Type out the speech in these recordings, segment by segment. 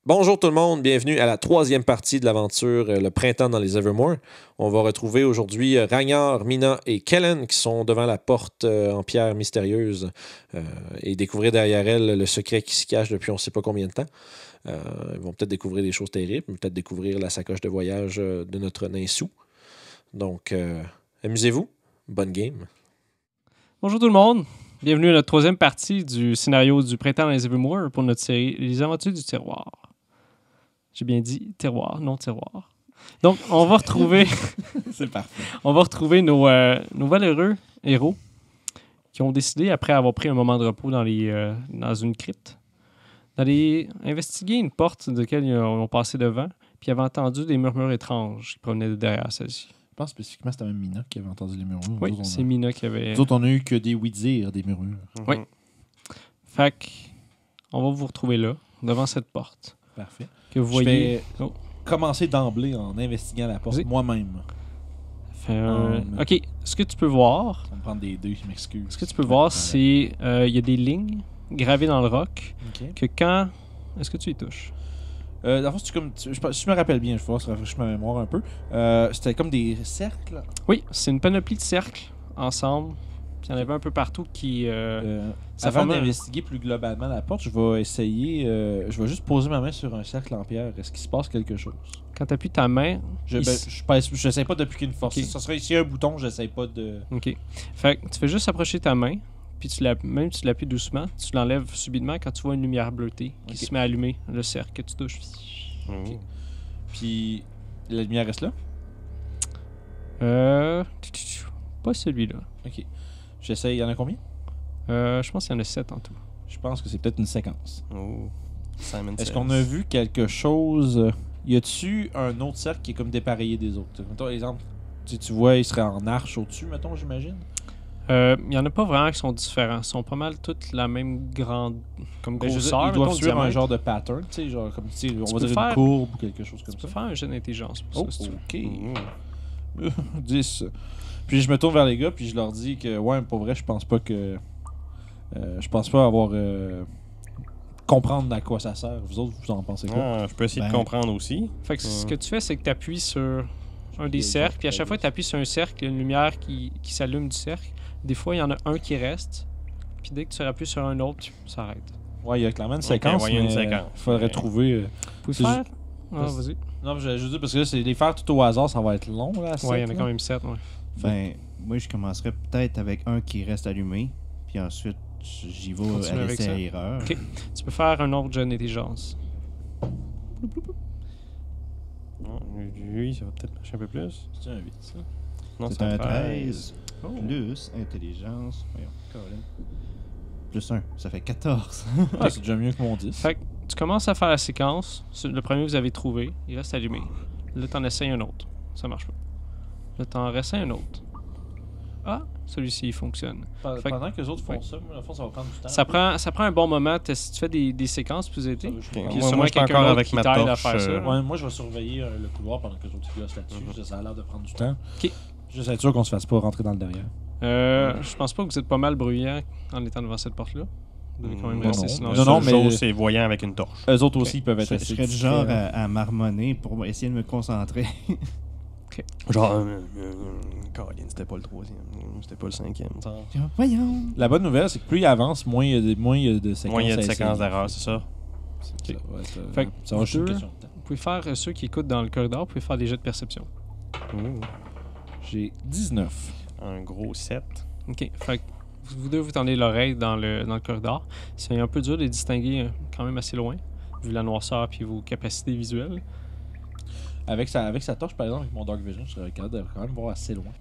Bonjour tout le monde, bienvenue à la troisième partie de l'aventure Le printemps dans les Evermore. On va retrouver aujourd'hui Ragnar, Mina et Kellen qui sont devant la porte en pierre mystérieuse et découvrir derrière elle le secret qui se cache depuis on ne sait pas combien de temps. Ils vont peut-être découvrir des choses terribles, peut-être découvrir la sacoche de voyage de notre nain Sou. Donc, amusez-vous, bonne game. Bonjour tout le monde, bienvenue à notre troisième partie du scénario du printemps dans les Evermore pour notre série Les aventures du tiroir. J'ai bien dit terroir, non tiroir. Donc, on va retrouver... C'est parfait. On va retrouver nos valeureux héros qui ont décidé, après avoir pris un moment de repos dans une crypte, d'aller investiguer une porte de laquelle ils ont passé devant, puis ils avaient entendu des murmures étranges qui provenaient de derrière celle-ci. Je pense spécifiquement que c'était même Mina qui avait entendu les murmures. Oui, c'est Mina qui avait... Nous autres, on a eu que des oui-dire des murmures. Oui. Fait qu'on va vous retrouver là, devant cette porte. Parfait. Que vous voyez... Je vais commencer d'emblée en investiguant la porte moi-même. OK, ce que tu peux voir... Ça va me prendre des deux, je m'excuse. Ce que tu peux voir, c'est... Il y a des lignes gravées dans le roc que quand... Est-ce que tu y touches? Dans le fond, je me rappelle bien, je vais se rafraîchir ma mémoire un peu. C'était comme des cercles. Oui, c'est une panoplie de cercles ensemble. Puis il y en avait un peu partout qui... Avant d'investiguer plus globalement la porte, je vais essayer... je vais juste poser ma main sur un cercle en pierre. Est-ce qu'il se passe quelque chose? Quand tu appuies ta main... J'essaie pas d'appliquer une force. Okay. Ça serait ici un bouton, j'essaie pas de... OK. Fait que tu fais juste approcher ta main, puis même si tu l'appuies doucement, tu l'enlèves subitement quand tu vois une lumière bleutée qui se met à allumer le cercle que tu touches. Okay. Puis la lumière reste là? Pas celui-là. OK. J'essaie. Il y en a combien? Je pense qu'il y en a 7 en tout. Je pense que c'est peut-être une séquence. Oh. Simon Est-ce says. qu'on a vu quelque chose? Y a-tu un autre cercle qui est comme dépareillé des autres? Mettons, exemple, tu vois, il serait en arche au-dessus, mettons, j'imagine? Il n'y en a pas vraiment qui sont différents. Ils sont pas mal toutes la même grande comme grosseur. Ils doivent mettons, suivre un diamètre. genre de pattern, tu sais, genre comme on va peux dire faire- une courbe ou quelque chose comme Tu ça. peux faire un jeu d'intelligence pour ça, si tu veux. OK. 10. Puis je me tourne vers les gars, puis je leur dis que, ouais, pour vrai, je pense pas que... je pense pas avoir... comprendre à quoi ça sert. Vous autres, vous en pensez quoi? Je peux essayer de comprendre aussi. Fait que ce que tu fais, c'est que tu appuies sur un des cercles, puis à chaque fois que tu appuies sur un cercle, il y a une lumière qui s'allume du cercle. Des fois, il y en a un qui reste, puis dès que tu appuies sur un autre, ça s'arrête. Ouais, il y a clairement une séquence, il y a une mais séquence. faudrait Ouais. trouver... Vous pouvez C'est faire? Parce- Vas-y. Non, je dis parce que là, c'est les faire tout au hasard, ça va être long, là. Ouais, il y en a quand même 7, ouais. Ben, moi, je commencerais peut-être avec un qui reste allumé, puis ensuite, j'y vais Continue à avec ça. l'essai-erreur. Ok. Tu peux faire un autre jeu d'intelligence. Oui, ça va peut-être marcher un peu plus. C'est un 8, ça. Non, C'est un 13 Oh. plus intelligence. Voyons, Colin. Plus 1, ça fait 14. Ah, c'est déjà mieux que mon 10. Fait que tu commences à faire la séquence. Le premier que vous avez trouvé, il reste allumé. Là, t'en essayes un autre. Ça marche pas. Là, t'en réessayes un autre. Ah, celui-ci, il fonctionne. Fait que- Pendant que les autres font ouais. ça, moi, dans le fond, ça va prendre du temps. Ça prend un bon moment. Si tu fais des séquences, puis vous étiez. Ça va, je- Puis Moi, sûrement moi, je suis quelqu'un encore d'autre avec qui ma t'aide à torche, faire ça. Ouais, moi, je vais surveiller le couloir pendant que les autres gossent là-dessus. Ça a l'air de prendre du temps. Ok. Juste être sûr qu'on se fasse pas rentrer dans le derrière. Je pense pas que vous êtes pas mal bruyant en étant devant cette porte-là. Vous devez quand même Non, rester non. silencieux. Non, La mais- seule chose, c'est voyant avec une torche. Eux autres aussi, ils peuvent être Je assez serais du discrets, genre hein. à marmonner pour essayer de me concentrer. Genre, Colin, c'était pas le troisième. C'était pas le cinquième. Voyons! La bonne nouvelle, c'est que plus il avance, moins il y a de séquences. Moins il y a de à séquences essayer. d'erreurs, c'est ça. Ça va être, Fait que ça va juste une deux- question de temps. Vous pouvez faire, ceux qui écoutent dans le corridor, vous pouvez faire des jeux de perception. J'ai 19. Un gros 7. OK. Fait que vous deux, vous tendez l'oreille dans le corridor. C'est un peu dur de les distinguer quand même assez loin, vu la noirceur puis vos capacités visuelles. Avec sa torche, par exemple, avec mon Dark Vision, je serais capable de quand même voir assez loin.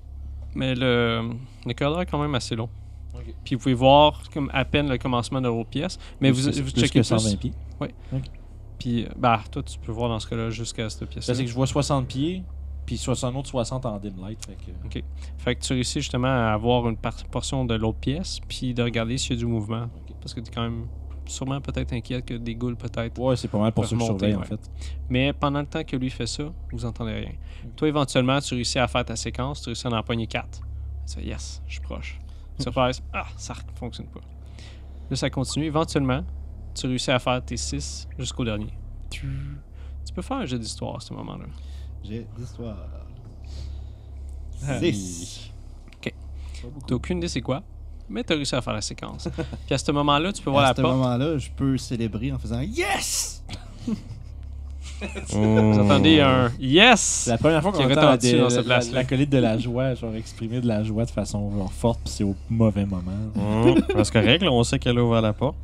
Mais le corridor est quand même assez long. Ok. Puis vous pouvez voir comme à peine le commencement de l'autre pièce. Mais vous plus checkez que 120 pieds. Puis, bah, toi, tu peux voir dans ce cas-là jusqu'à cette Ça, pièce-là. c'est que je vois 60 pieds, puis un autre 60 en dim light. Fait que... OK. Fait que tu réussis justement à avoir une portion de l'autre pièce, puis de regarder s'il y a du mouvement. Parce que tu es quand même sûrement peut-être inquiète que des ghouls peut-être. Ouais, c'est pas mal pour ça que je Peuvent monter, surveille, en ouais. fait. Mais pendant le temps que lui fait ça, vous entendez rien. Toi, éventuellement, tu réussis à faire ta séquence, tu réussis à en empoigner 4. Tu fais, yes, je suis proche. Tu repères, ça fonctionne pas. Là, ça continue. Éventuellement, tu réussis à faire tes 6 jusqu'au dernier. Tu peux faire un jeu d'histoire à ce moment-là. J'ai l'histoire. Ah, 6. T'as aucune idée c'est quoi, mais t'as réussi à faire la séquence. Puis à ce moment-là, tu peux voir À la ce porte. moment-là, je peux célébrer en faisant Yes! Vous entendez un yes! C'est la première fois Qui qu'on entend retentit dans cette place-là. la colite de la joie, genre exprimer de la joie de façon genre, forte, puis c'est au mauvais moment. C'est correct, là, on sait qu'elle a ouvert la porte.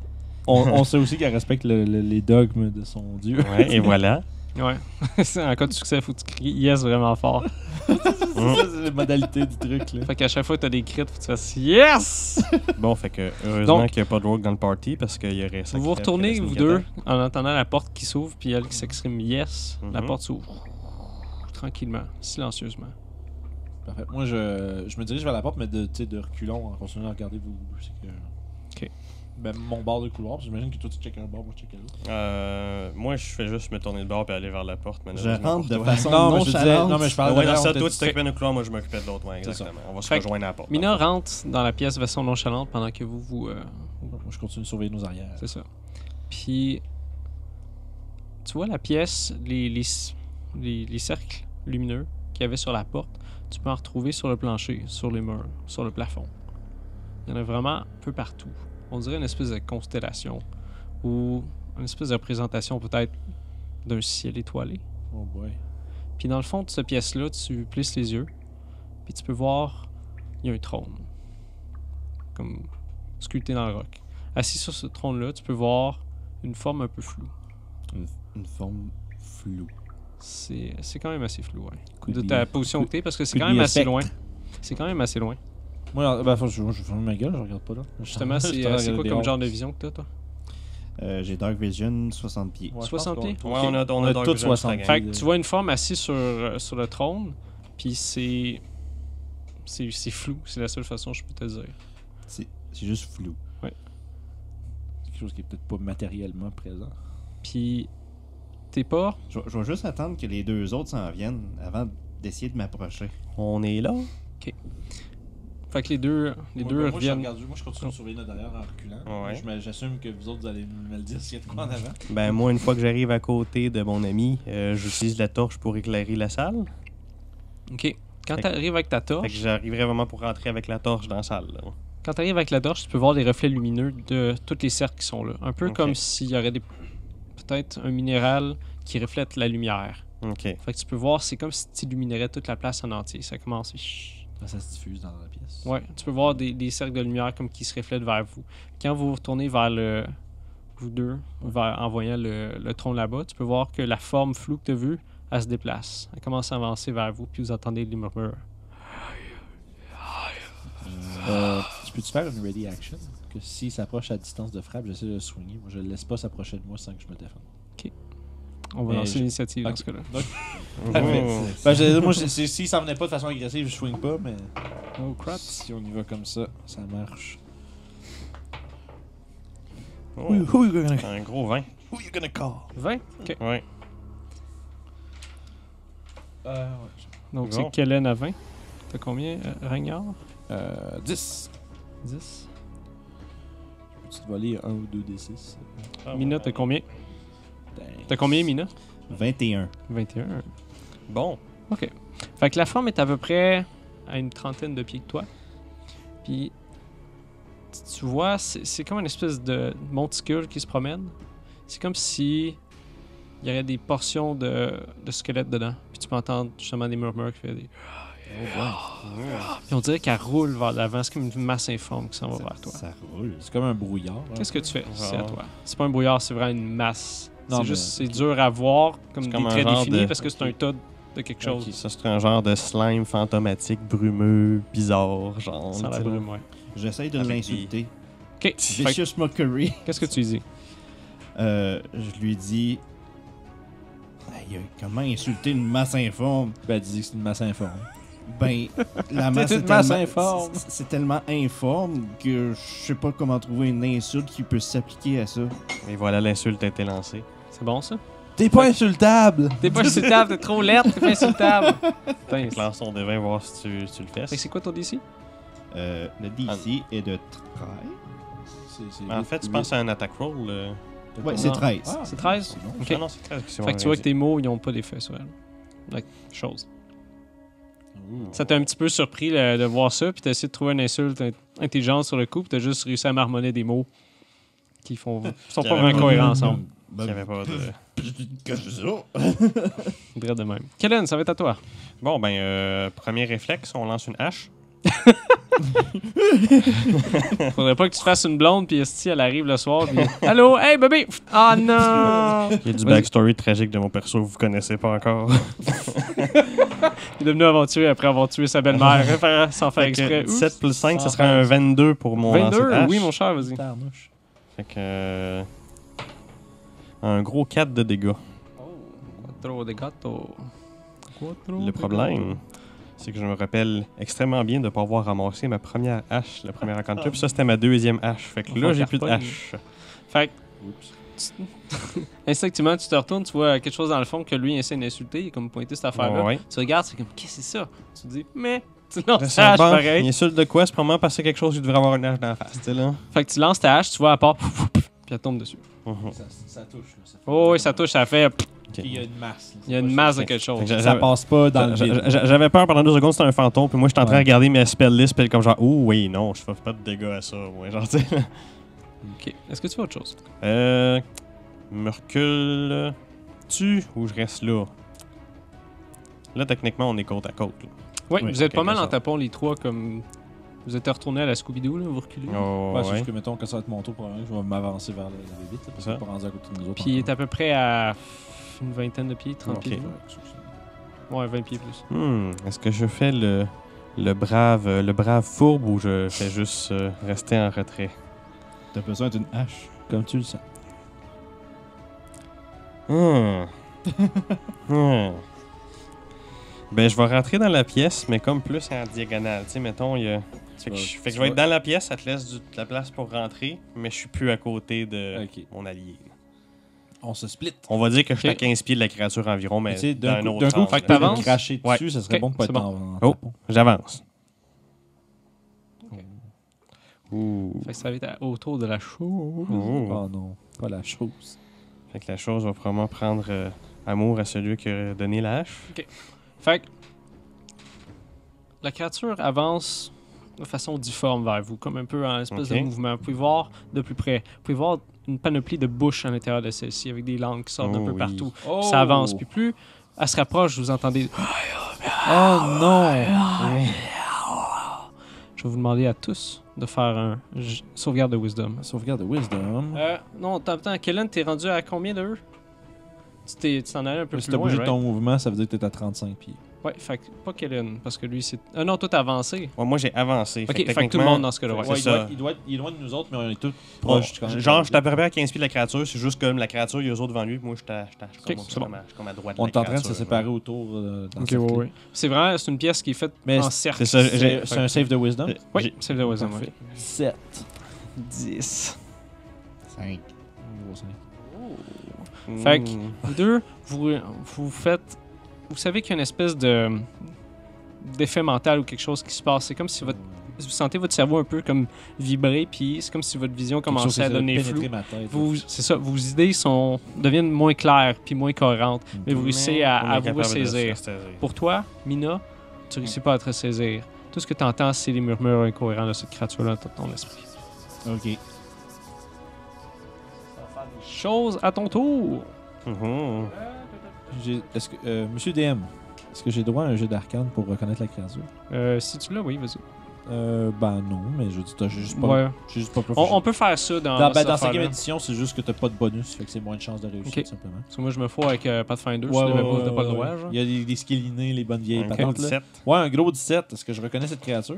On sait aussi qu'elle respecte les dogmes de son dieu. Ouais, et voilà. Ouais. C'est en cas de succès, faut que tu cries yes vraiment fort. C'est la modalité du truc. Là. Fait qu'à chaque fois que t'as des crits, faut que tu fasses yes! Bon, fait que heureusement Donc- qu'il n'y a pas de rogue dans le party parce qu'il y aurait ça. Vous vous retournez, vous deux, en entendant la porte qui s'ouvre, puis elle qui s'exprime yes. La Mhm. porte s'ouvre. Tranquillement, silencieusement. Parfait. Moi, je me dirige vers la porte, mais de reculons en continuant à regarder vous. C'est que... Ok. Ben, mon bord de couloir, parce que j'imagine que toi tu checkes un bord, moi je check l'autre. Moi, je fais juste me tourner de bord et aller vers la porte. Je rentre de façon Non, mais je te disais, nonchalante. non, mais je parlais Ouais, de dans ça, là, toi, tu t'occupais de couloir, moi, je m'occupais de l'autre. Ouais, C'est exactement. On va se Fait que rejoindre à la porte. Mina rentre dans la pièce de façon nonchalante pendant que vous Moi, je continue de surveiller nos arrières. c'est ça. Puis, tu vois la pièce, les cercles lumineux qu'il y avait sur la porte, tu peux en retrouver sur le plancher, sur les murs, sur le plafond. Il y en a vraiment un peu partout. On dirait une espèce de constellation ou une espèce de représentation peut-être d'un ciel étoilé. Oh boy. Puis dans le fond de cette pièce-là, tu plisses les yeux, puis tu peux voir, il y a un trône, comme sculpté dans le roc. Assis sur ce trône-là, tu peux voir une forme un peu floue. Une forme floue. C'est quand même assez flou, ouais. Could De be- ta position que t'es, parce que c'est could quand même be assez effect. loin. C'est quand même assez loin. Moi, ben, je ferme ma gueule, je regarde pas là. Justement, Je c'est te regarde c'est quoi comme dehors. genre de vision que t'as, toi? J'ai Dark Vision, 60 pieds. Ouais, je 60 pense pieds? qu'on- Ouais, on a On a Dark tous Vision 60. sur la Fait gang. que tu vois une forme assise sur le trône, puis c'est flou. C'est la seule façon que je peux te dire. C'est juste flou. C'est quelque chose qui est peut-être pas matériellement présent. Puis t'es pas... Je vais juste attendre que les deux autres s'en viennent avant d'essayer de m'approcher. On est là. Fait que les deux reviennent... Moi, je continue de surveiller notre arrière en reculant. Ouais. J'assume que vous autres, vous allez me le dire s'il y a de quoi en avant. Ben, moi, une fois que j'arrive à côté de mon ami, j'utilise la torche pour éclairer la salle. OK. Quand Fait que- t'arrives avec ta Fait que torche, j'arriverai vraiment pour rentrer avec la torche dans la salle. Là. quand t'arrives avec la torche, tu peux voir des reflets lumineux de tous les cercles qui sont là. Un peu Ok. comme s'il y aurait peut-être un minéral qui reflète la lumière. OK. Fait que tu peux voir, c'est comme si tu illuminerais toute la place en entier. Ça commence... Ça se diffuse dans la pièce. Ouais, tu peux voir des cercles de lumière comme qui se reflètent vers vous. Quand vous vous retournez vers vous deux, en voyant le trône là-bas, tu peux voir que la forme floue que tu as vue, elle se déplace. Elle commence à avancer vers vous, puis vous entendez les murmures. Tu peux-tu faire une ready action? Que s'il s'approche à distance de frappe, j'essaie de le swinger. Moi, je le laisse pas s'approcher de moi sans que je me défende. On va Mais lancer je- l'initiative dans Ok. ce cas-là. Moi, s'il s'en venait pas de façon agressive, je swing pas, mais Oh crap. si on y va comme ça, ça marche. Oh, Who you gonna, un gros 20. who you gonna call? 20? OK. Ouais. Donc Bon. c'est Kellen à 20. T'as combien, Ragnar? 10. 10. Peux-tu te voler 1 ou 2 D6? Mina, t'as combien? Thanks. T'as combien, Mina? 21. 21. Bon. OK. Fait que la forme est à peu près à une trentaine de pieds que toi. Puis, tu vois, c'est comme une espèce de monticule qui se promène. C'est comme si il y aurait des portions de squelette dedans. Puis tu peux entendre justement des murmures qui fait des... Puis on dirait qu'elle roule vers l'avant. C'est comme une masse informe qui s'en va vers toi. Ça roule. C'est comme un brouillard. Qu'est-ce que tu fais? C'est à Ah. toi. C'est pas un brouillard, c'est vraiment une masse. Non, mais- C'est dur à voir comme C'est des comme un traits genre définis de- parce que c'est un tas de quelque chose. Ok, ça, c'est un genre de slime fantomatique, brumeux, bizarre, genre. Sans la tu sais. brume, ouais. J'essaye de Avec l'insulter. OK. Fait que, Vicious mockery. qu'est-ce que tu dis? Je lui dis... Aïe, comment insulter une masse informe? Ben, dis que c'est une masse informe. Ben, la masse, une est masse tellement- informe. c'est tellement informe que je sais pas comment trouver une insulte qui peut s'appliquer à ça. Et voilà, l'insulte a été lancée. C'est bon, ça? T'es pas insultable! T'es pas insultable, t'es trop lettre, t'es pas insultable. Putain, c'est- Lance ton devin, voir si tu le fais. Fait que c'est quoi ton DC? Le DC est de 13. C'est En fait, tu penses à un attack roll. Ouais, c'est 13. Ah, C'est 13? bon. Ok. Ah non, c'est 13 qui sont Fait que tu vois que réalisés. tes mots, ils n'ont pas d'effet sur elle. La chose. Ouh. Ça t'a un petit peu surpris de voir ça, puis t'as essayé de trouver une insulte intelligente sur le coup, puis t'as juste réussi à marmonner des mots qui sont pas vraiment cohérents ensemble. Il y avait pas de... Que je sais pas. Drette de même. Kellen, ça va être à toi. Bon, ben, premier réflexe, on lance une hache. Faudrait pas que tu fasses une blonde, puis esti, elle arrive le soir, puis allô, hey bébé! Ah non! Il y a du Vas-y. backstory tragique de mon perso que vous connaissez pas encore. Il est devenu aventurier après avoir tué sa belle-mère, sans faire exprès. 17 plus 5, ce serait un 22 pour mon lancer de 22? hache. Oui, mon cher, vas-y. Tarnouche. Fait que... un gros 4 de dégâts. Quattro de gâteau. Le problème, c'est que je me rappelle extrêmement bien de ne pas avoir ramassé ma première hache, la première encounter. Puis ça, c'était ma deuxième hache. Fait que là, j'ai plus de hache. Fait que, instinctivement, tu te retournes, tu vois quelque chose dans le fond que lui essaie d'insulter, il est comme pointé cette affaire-là. Ouais. Tu regardes, c'est comme, qu'est-ce que c'est ça? Tu te dis, mais tu lances C'est ta hache bon, pareil. il insulte de quoi? C'est probablement parce que c'est quelque chose qui devrait avoir une hache dans la face, tu sais, là. Fait que tu lances ta hache, tu vois, à part, puis elle tombe dessus. Mhm. Ça touche. Là, ça fait- Oh, oui, ça touche, ça fait. Ok. Puis il y a une masse. là. Il y a C'est une pas masse de juste- quelque chose. Fait que Ça passe pas dans le vide. J'avais peur pendant 2 secondes, c'était un fantôme, puis moi, j'étais en train de Ouais. regarder mes spell list, puis comme genre, oh oui, non, je fais pas de dégâts à ça, moi, genre, tu sais. Ok. Est-ce que tu fais autre chose? Me recule-tu ou je reste là? Là, techniquement, on est côte à côte. Là. Oui, Oui, vous êtes pas quelque mal en sorte. tapant les trois comme. Vous êtes retourné à la Scooby-Doo, là, vous reculez. Oh, Ouais, c'est ouais. juste que, mettons, que ça va être mon tour, probablement, je vais m'avancer vers le vite, parce que Ça. je suis pas rendu à côté de nous autres. Puis il est encore. à peu près à une vingtaine de pieds, 30 Ok. pieds. Ouais, Ouais, 20 pieds plus. Est-ce que je fais le brave fourbe ou je fais juste rester en retrait? T'as besoin d'une hache. Comme tu le sens. Ben, je vais rentrer dans la pièce, mais comme plus en diagonale. Tu sais, mettons, il y a... Fait que je vais être dans la pièce, ça te laisse de la place pour rentrer, mais je suis plus à côté de Ok. mon allié. On se split. On va dire que je suis à Ok. 15 pieds de la créature environ, mais Tu sais, dans un d'un autre coup, sens. fait que là. t'avances. cracher Ouais. dessus, ça serait Ok, bon de pas c'est être bon. en Oh. tapon. J'avance. Ouh. Fait que ça va être autour de la chose. Ouh. Oh non, pas la chose. Fait que la chose va probablement prendre amour à celui qui a donné la hache. Fait que la créature avance de façon difforme vers vous, comme un peu en espèce Ok. de mouvement. Vous pouvez voir de plus près. Vous pouvez voir une panoplie de bouches à l'intérieur de celle-ci, avec des langues qui sortent d'un Oh peu oui. partout. Oh! Ça avance. Puis plus elle se rapproche, vous entendez. Oh non! Je vais vous demander à tous de faire un sauvegarde de Wisdom. Sauvegarde de Wisdom. Non, attends, Kellen, t'es rendu à combien d'eux? Tu t'en allais un peu Si plus t'as loin, bougé right? ton mouvement, ça veut dire que t'es à 35 pieds. Ouais, fait que pas Kellen, parce que lui, c'est... Ah non, toi, t'as avancé. Ouais, moi, j'ai avancé. Ok, fait que tout le monde dans ce cas-là, ouais. C'est il, ça. il est loin de nous autres, mais on est tous Oh, proches. quand même. genre, je suis à peu près à 15 pieds de la créature, c'est juste comme la créature, il y a eux autres devant lui, puis moi, je suis c'est bon. comme à droite. On de est la en train de se créature, séparer autour. Dans Ok, cette ouais, clé. ouais. C'est vraiment, c'est une pièce qui est faite Mais en c'est- cercle. C'est ça, j'ai... C'est un save de Wisdom. Oui, c'est le Wisdom, ouais. 7. 10. 5. Fait que vous deux, vous faites... Vous savez qu'il y a une espèce de d'effet mental ou quelque chose qui se passe. C'est comme si vous sentez votre cerveau un peu comme vibrer, puis c'est comme si votre vision commençait à donner flou. Ma tête, C'est ça, vos idées deviennent moins claires puis moins cohérentes, mais vous réussissez à vous ressaisir. Pour toi, Mina, tu réussis pas à te ressaisir. Tout ce que tu entends, c'est les murmures incohérents de cette créature-là dans ton esprit. Ok. Chose à ton tour. Est-ce que, Monsieur DM, est-ce que j'ai droit à un jet d'arcane pour reconnaître la créature? Si tu l'as, oui, vas-y. Ben non, mais je dis, j'ai juste pas. Ouais. J'ai juste pas On peut faire ça dans dans cette 5e affaire-là. édition, c'est juste que t'as pas de bonus, fait que c'est moins de chances de réussir, Ok. simplement. Parce que moi, je me fous avec Pathfinder, Ouais, si t'as pas le droit. ouais. genre. Il y a des skills innés, les bonnes vieilles Un patentes. gros Là. 17. Ouais, un gros 17. Est-ce que je reconnais cette créature?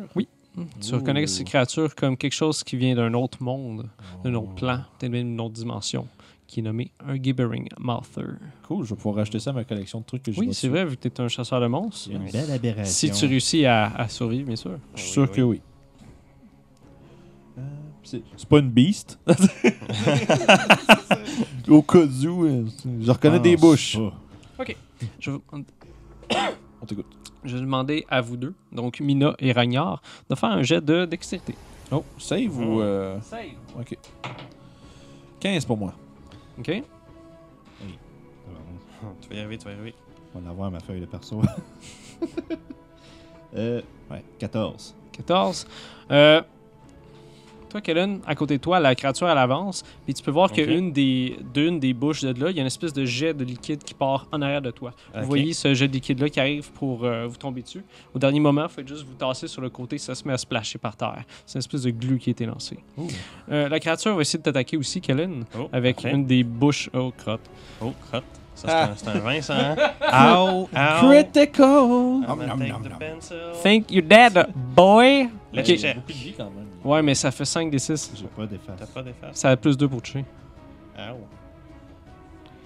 Tu reconnais ces créatures comme quelque chose qui vient d'un autre monde, d'un autre plan, peut-être même d'une autre dimension, qui est nommé un Gibbering Mouther. Cool, je vais pouvoir rajouter ça à ma collection de trucs que j'ai. Oui, c'est vrai, vu que tu es un chasseur de monstres. Une belle aberration. Si tu réussis à survivre, bien sûr. Je suis sûr que oui. C'est pas une beast. Au cas où, je reconnais des bouches. Je vais, On t'écoute. je vais demander à vous deux, donc Mina et Ragnar, de faire un jet de dextérité. Oh, save ou. Save. Ok. 15 pour moi. OK. Oui. Tu vas y arriver, tu vas y arriver. On va avoir ma feuille de perso. Ouais, 14. 14. Toi, Kellen, à côté de toi, la créature, elle avance. Puis tu peux voir Ok. qu'une des bouches de là, il y a une espèce de jet de liquide qui part en arrière de toi. Ok. Vous voyez ce jet de liquide-là qui arrive pour vous tomber dessus. Au dernier moment, vous faites juste vous tasser sur le côté, ça se met à splasher par terre. C'est une espèce de glu qui a été lancé. Ouh. La créature va essayer de t'attaquer aussi, Kellen, Oh, avec parfait. une des bouches. Oh, crotte. Oh, crotte. Ça, c'est un 20, ça, hein? Ow! Critical! I'm gonna take the pencil. Think you're dead, boy! Let's Ok. check. Beaucoup de vie quand même. Ouais, mais ça fait 5 des 6. J'ai pas d'efface. T'as pas d'efface? Ça a plus 2 pour toucher. Ow.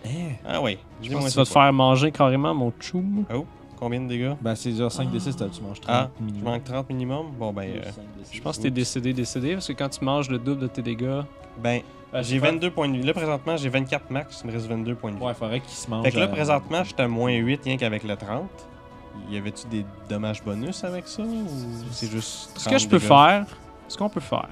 Eh. Ah oui. Je Dis-moi pense que tu c'est vas te quoi. faire manger carrément, mon choum. Combien de dégâts? Ben, c'est genre 5 d 6, tu manges 30 Ah, je minimum. manque 30 minimum. Bon, ben, Je pense que t'es décédé, parce que quand tu manges le double de tes dégâts... j'ai 22 points de vie. Là, présentement, j'ai 24 max. Il me reste 22 points de vie. Ouais, faudrait qu'il se mange. Fait que là, présentement, j'étais à moins 8 rien qu'avec le 30. Y avait-tu des dommages bonus avec ça? Ou c'est juste 30 Ce que je peux dégâts? faire... Ce qu'on peut faire...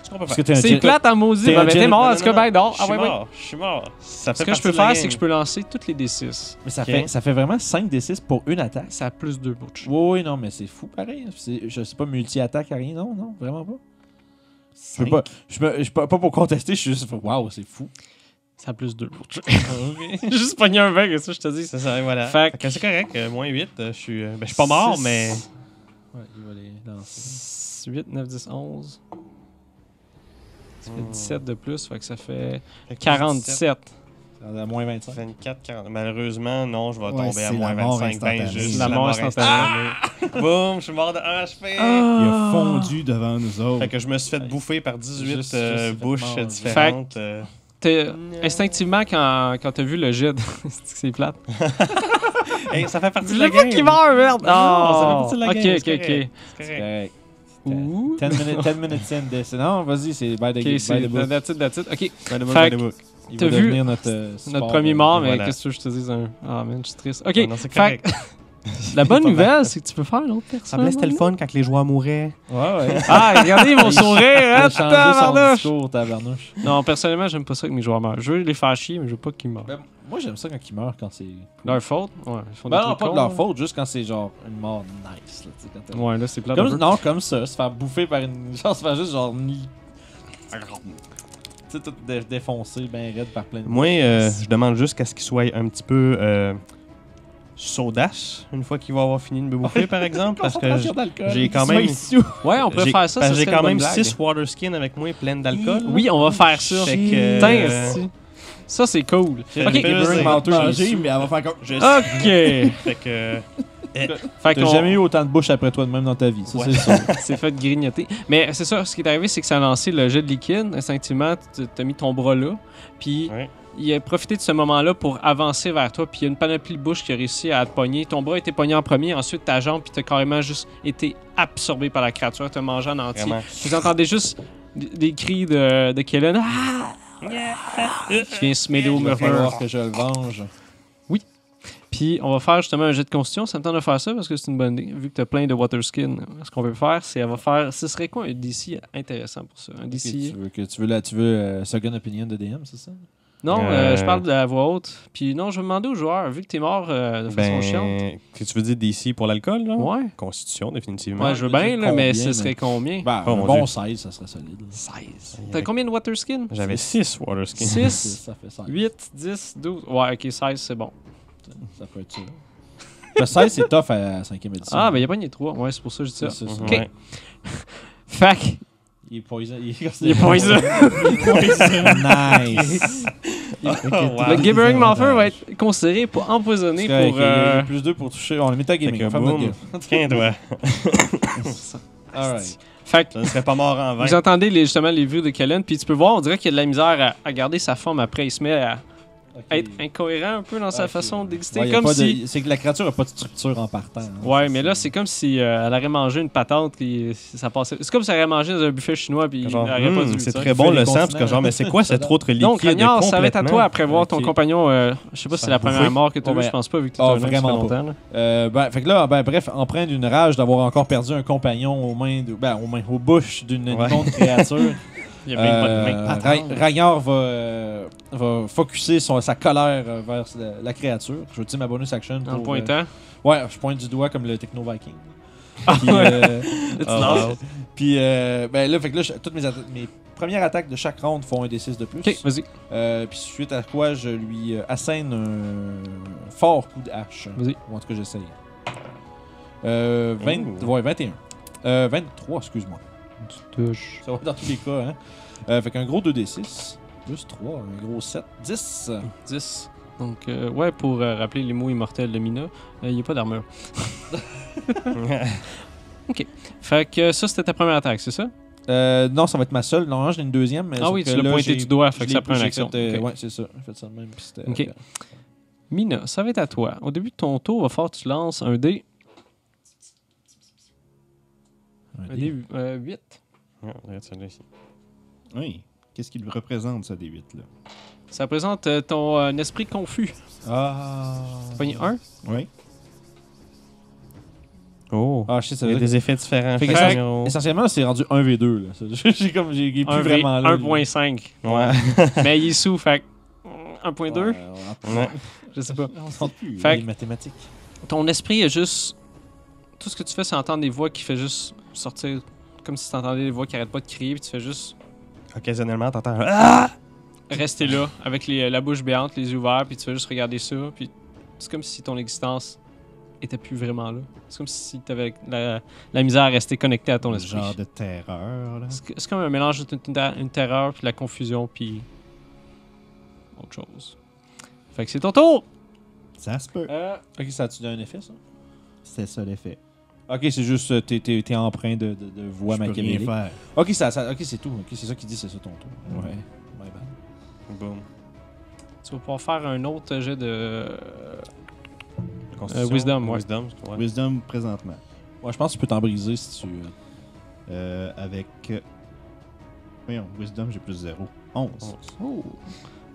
Ce qu'on peut Parce faire. que t'es un C'est gen- plate à maudit. t'es un Ben, t'es gen- mort, Non, est-ce que non, ben non. dehors? Je Ah suis ouais, ouais. mort. Je suis mort. Ça Ce fait que je partie peux de la faire, c'est game. que je peux lancer toutes les D6. Mais Ok. ça fait vraiment 5 d 6 pour une attaque. Ça a plus 2 pour toucher. Oui, non, mais c'est fou pareil. Je sais pas, multi-attaque à rien. Non, vraiment pas. Je Cinq. peux pas, je suis pas pour contester, je suis juste, waouh, c'est fou. Ça a plus 2 pour toucher. Juste pogner un 20, ça, je te dis. C'est ça, voilà. Fait Fait que c'est correct. Moins 8, je suis pas mort, Six. mais. Ouais, il va les lancer. 8, 9, 10, 11. Ça fait Hmm. 17 de plus, fait que ça fait Fait que 47. C'est à moins 25. 24, 40. Malheureusement, non, je vais Ouais, tomber à c'est moins la mort 25. Ben instantanée. juste. La mort instantanée. Boum, je suis mort de 1 HP. Il Ah! a fondu devant nous autres. Fait que je me suis fait bouffer par 18 Juste fait bouches manger. différentes. Instinctivement, quand t'as vu le jet, c'est plate. Hey, ça fait partie de C'est la le gars game. qui meurt, merde! Non, ça fait Oh! partie de la Ok, game. ok, c'est ok. correct, c'est correct. Correct. Ouh. 10 minutes in this. Non, vas-y, c'est by the, Ok, by c'est the book. that's it. Ok, By the book, Fait by the book. Il t'as va vu devenir notre, notre support, premier mort, mais voilà. qu'est-ce que je te dis? Ah, man, je suis triste. Ok, Ah non, c'est fait correct. la bonne Pas nouvelle, c'est que tu peux faire l'autre personne. Ça me laisse le fun quand les joueurs mouraient. Ouais. Ah, regardez mon sourire, Il hein, a changé son tabarnouche! discours, tabarnouche. Non, personnellement, j'aime pas ça que mes joueurs meurent. Je veux les faire chier, mais je veux pas qu'ils meurent. Ben, moi, j'aime ça quand ils meurent, quand c'est... Leur faute? Ouais, ils font des Ben non, trucs pas de cons, leur là. faute, juste quand c'est genre une mort nice. Là, tu sais, quand t'as- Ouais, là, c'est plate un peu. non, comme ça, se faire bouffer par une... Genre, se faire juste genre... Tu sais, tout défoncé, ben raide par plein de... Moi, je demande juste qu'à ce qu'il soit un petit peu saudasse une fois qu'il va avoir fini de me bouffer, par exemple, parce que j'ai quand même Ouais, on pourrait faire ça, ça j'ai serait quand une même bonne blague. 6 water skins avec moi pleines d'alcool. Oui, on va faire ça. Fait que, Putain, esti. Ça, c'est cool. Fait Ok. que- Gibbering j'ai- Mountain, manger, mais elle va faire comme. je Ok. Fait que Fait T'as qu'on jamais eu autant de bouche après toi de même dans ta vie, ça Ouais. c'est sûr. s'est fait grignoter. Mais c'est ça, ce qui est arrivé, c'est que ça a lancé le jet de liquide. Instinctivement, tu as mis ton bras là. Puis Ouais. il a profité de ce moment-là pour avancer vers toi. Puis il y a une panoplie de bouche qui a réussi à te pogner. Ton bras a été pogné en premier, ensuite ta jambe, puis tu as carrément juste été absorbé par la créature, te mangé en entier. vraiment. Vous entendez juste des cris de Kellen. Ah! Qui vient se mêler au Il va murmure. falloir que je le venge. Puis on va faire justement un jet de constitution. Ça me tente de faire ça parce que c'est une bonne idée. Vu que tu as plein de water skin, ce qu'on peut faire, c'est elle va faire. Ce serait quoi un DC intéressant pour ça? Un DC. Tu veux second opinion de DM, c'est ça? Non, je parle de la voix haute. Puis non, je vais demander aux joueurs, vu que t'es mort de façon chiante. Que tu veux dire d'ici pour l'alcool, là? Ouais. Constitution, définitivement. Ouais, je veux bien, là, mais combien, ce serait mais- combien? Ben, Oh, un mon bon Dieu. 16, ça serait solide. 16. T'as combien de water skin? J'avais 6 water skins. 6, Ça fait 16. 8, 10, 12. Ouais, ok, 16, c'est bon. Ça peut être ça. Le 16, c'est tough à 5e édition. Ah, ben il a pas les 3. Ouais, c'est pour ça que je dis ça. C'est ça. Ok. Ouais. Fac, Il est poison. il est poison. Nice. Oh, wow. Le Gibbering Mountain va être considéré pour empoisonner C'est pour. correct, il y a plus 2 pour toucher. On est métagaming. Fait On que ferme notre boum. gueule. Tiens, toi. Alright. Fait que Ça ne serait pas mort en vain. vous entendez justement les vues de Kellen, puis tu peux voir, on dirait qu'il y a de la misère à garder sa forme après. Il se met à être incohérent un peu dans sa Ok. façon d'exister. Ouais, y a comme pas si. de- C'est que la créature n'a pas de structure en partant. hein. Ouais, mais là, c'est comme si elle aurait mangé une patente qui. Ça passait. C'est comme si elle aurait mangé dans un buffet chinois, puis Genre, elle aurait pas dû. c'est ça. très bon les le sang, parce continents. que genre, mais c'est quoi cette autre liquide Donc, Ragnard, ça va être à complètement? toi après voir ton Ok. compagnon. Je sais pas si c'est la première bouffé. mort que tu as Oh, vue, ben- je pense pas, vu que tu Ah, as vraiment pas. longtemps. Là. Fait que là, bref, empreint d'une rage d'avoir encore perdu un compagnon aux bouches d'une Ouais. autre créature, Il y a même pas de main. Ragnar va focusser sa colère vers la créature. Je vais utiliser ma bonus action En le pour... pointant. Ouais, je pointe du doigt comme le Techno-Viking. Puis, ben là, fait que là, toutes mes premières attaques de chaque round font un D6 de plus. Ok, vas-y. Puis suite à quoi, je lui assène un fort coup de hache. Vas-y. Ou en tout cas, j'essaye. 21. 23, excuse-moi. Tu touches. Ça va dans tous les cas, hein. Fait qu'un gros 2D6, plus 3, un gros 7, 10. 10. Donc, ouais, pour rappeler les mots immortels de Mina, il n'y a pas d'armure. Ok. Fait que ça, c'était ta première attaque, c'est ça? Non, ça va être ma seule. Normalement, j'en ai une deuxième. Mais Ah oui, tu l'as pointé du doigt, fait que ça prend une action. Fait, Ok. Ouais, c'est ça. J'ai fait ça de même. Puis c'était, Ok. Mina, ça va être à toi. Au début de ton tour, il va falloir que tu lances un dé. Un dé 8. Ouais, regarde celui-là ici. Oui. Qu'est-ce qu'il représente, ça, des 8 là? Ça représente ton esprit confus. Ah. T'as pogné 1? Oui. Oh. Ah, je sais, ça Il y veut a dire. des effets différents. Fait que chaque ça- numéro. Essentiellement, c'est rendu 1v2. Là. J'ai plus vraiment là. 1.5. Ouais. Mais il est sous, fait que 1.2? Ouais. Je sais pas. On s'en plus. Fait Les que- mathématiques. Ton esprit est juste... Tout ce que tu fais, c'est entendre des voix qui fait juste sortir... Comme si tu entendais des voix qui arrêtent pas de crier, puis tu fais juste Occasionnellement, t'entends un Ah! rester là, avec la bouche béante, les yeux ouverts, puis tu fais juste regarder ça, puis c'est comme si ton existence était plus vraiment là. C'est comme si tu avais la misère à rester connecté à ton Un esprit. genre de terreur, là. C'est comme un mélange entre une terreur, puis la confusion, puis autre chose. Fait que c'est ton tour! Ça se peut. Ok, ça a-tu un effet, ça? C'est ça l'effet. Ok, c'est juste, t'es empreint de voix Je peux rien machiavélique. faire. Ok, ok, c'est tout. Ok, c'est ça qu'il dit, c'est ça ton tour. Ouais. My bad. Boom. Tu vas pouvoir faire un autre jet de... Constitution. Wisdom, ouais. Wisdom, ouais. Wisdom présentement. Ouais, je pense que tu peux t'en briser si tu. Avec. Voyons, Wisdom, j'ai plus 0. 11. Oh.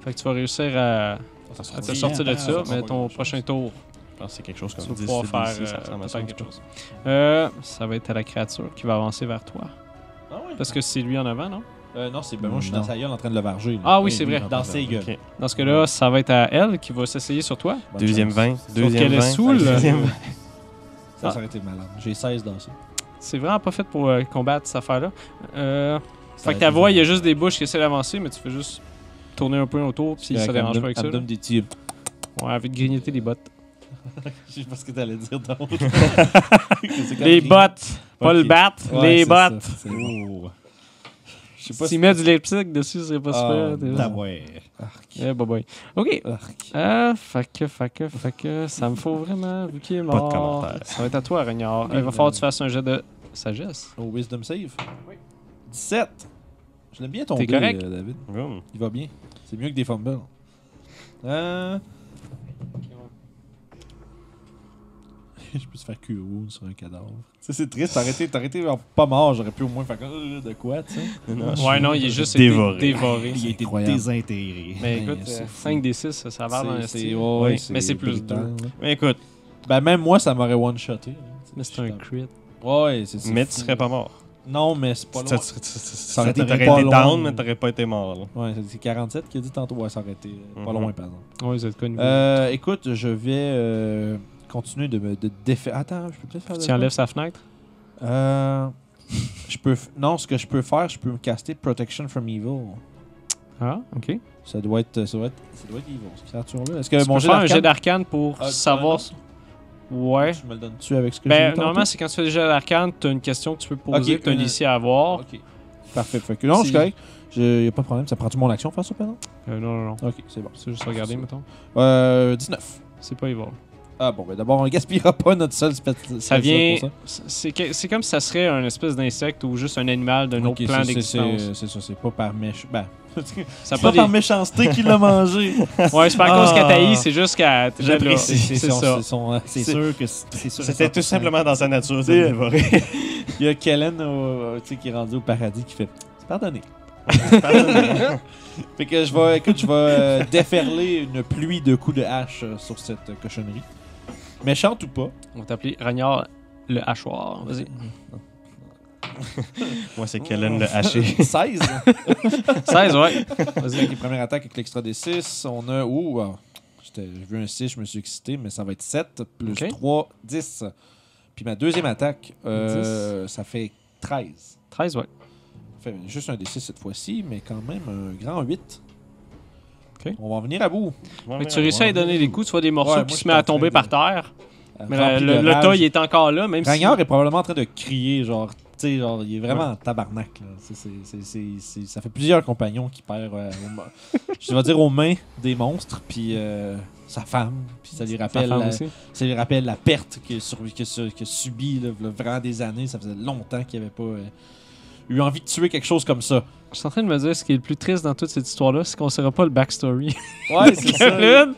Fait que tu vas réussir à Ça te sortir de ça, mais ton je prochain tour, Je pense que c'est quelque chose tu comme vas 10 pouvoir faire, d'ici, ça ressemble à ça. faire quelque chose. Ça va être à la créature qui va avancer vers toi. Ah ouais? Parce que c'est lui en avant, non? Non, c'est moi, je suis dans Non. sa gueule en train de le varger. là. Ah oui, c'est vrai. Dans ses gueules. Ok. Dans ce cas-là, ça va être à elle qui va s'essayer sur toi. Bonne Deuxième chance. 20. Deuxième qu'elle est 20. saoule. Deuxième 20. Ça aurait été malade. J'ai 16 dans ça. C'est vraiment pas fait pour combattre cette affaire-là. Ça Fait que va ta être voix, il y a bizarre. juste des bouches qui essaient d'avancer, mais tu fais juste tourner un peu autour, puis ça dérange pas avec ça. Elle me là. donne des petits. Ouais, avec grignoter les bottes. Je sais pas ce que t'allais dire d'autre. Les bottes! Pas le bat, les bottes! Oh. Je sais pas S'il met du lipstick dessus, ce serait pas Ah, super. déjà. La ouais. Eh, bye bye. Ok. Fait que, ça me faut vraiment, vu qu'il est Pas de mort. commentaire. Ça va être à toi, Regnard. Il va falloir que tu fasses un jet de sagesse. Au Wisdom Save? Oui. 17. Je l'aime bien ton T'es dé, correct? David. Boom. Il va bien. C'est mieux que des fumbles. Je peux te faire cure wound sur un cadavre. Ça, c'est triste. T'aurais été pas mort. J'aurais pu au moins faire de quoi, tu sais. Ouais, non, il est juste Dévoré. dévoré. Il a été incroyable. désintégré. Mais Ouais, écoute, c'est fou. 5 des 6, ça va dans le style. ouais, mais c'est plus brutal, dur. là. Mais écoute, Ben, même moi, ça m'aurait one-shoté. Mais c'est un crit. Ouais, c'est mais fou. tu serais pas mort. Non, mais c'est pas loin. Ça aurait été t'aurais pas été loin. down, mais t'aurais pas été mort. Là. Ouais, c'est 47 qui a dit tantôt. Ouais, ça aurait été pas Mhm. loin, par exemple. Ouais, vous êtes connus. Écoute, je vais continuer de défaire. Attends, je peux peut-être faire. Tu enlèves sa fenêtre? Je peux. Non, ce que je peux faire, je peux me caster Protection from Evil. Ah, ok. Ça doit être evil, cette créature-là. Est-ce que Tu mon peux jet faire un jet d'arcane, d'arcane pour Ah, savoir... Ouais. tu me le donnes-tu avec ce que Ben, j'ai dit normalement, c'est quand tu fais des jets d'arcane, tu as une question que tu peux poser, Ok, tu as un DC à avoir. Ok. Parfait. Fait que non, je suis correct. Y a pas de problème. Ça prend-tu mon action faire ça, par exemple? Non. Ok, c'est bon. C'est juste regarder, mettons. 19. C'est pas evil. Ah bon, ben d'abord, on gaspillera pas notre seul Ça vient... pour C'est comme si ça serait un espèce d'insecte ou juste un animal d'un autre Ok, plan c'est d'existence. ça, c'est pas par Ben, Ça c'est pas pas par des... méchanceté qu'il l'a mangé. Ouais, c'est pas à cause Ah. qu'elle taillit, c'est juste qu'elle... déjà là. J'apprécie. C'est ça. C'est sûr que c'est sûr. C'était tout 100%. simplement dans sa nature de C'est- dévorer. Il y a Kellen tu sais, qui est rendu au paradis qui fait « C'est pardonné ». Fait que je vais déferler une pluie de coups de hache sur cette cochonnerie. Méchante ou pas. On va t'appeler Ragnard le hachoir. Vas-y. Moi, c'est Kellen le haché. 16. 16, ouais. Vas-y. Avec les premières attaques avec l'extra des 6, on a... j'ai vu un 6, je me suis excité, mais ça va être 7 plus Ok. 3, 10. Puis ma deuxième attaque, ça fait 13. 13, ouais. Fait juste un D6 cette fois-ci, mais quand même un grand 8. Ok. On va en venir à bout. Fait que tu réussis à lui donner des coups, tu vois des morceaux Ouais, qui moi, se mettent à j'étais en tomber train par terre. Mais Rempli de le rage. tas, il est encore là, même Ragnard si... est probablement en train de crier, genre, tu sais, genre, il est vraiment en tabarnak, là. Ça fait plusieurs compagnons qui perdent, je vais dire, aux mains des monstres, puis sa femme, puis ça lui rappelle la perte qu'il a subie, là, vraiment des années. Ça faisait longtemps qu'il n'avait pas eu envie de tuer quelque chose comme ça. Je suis en train de me dire, ce qui est le plus triste dans toute cette histoire-là, c'est qu'on ne saura pas le backstory. Ouais, c'est ça. Kellen!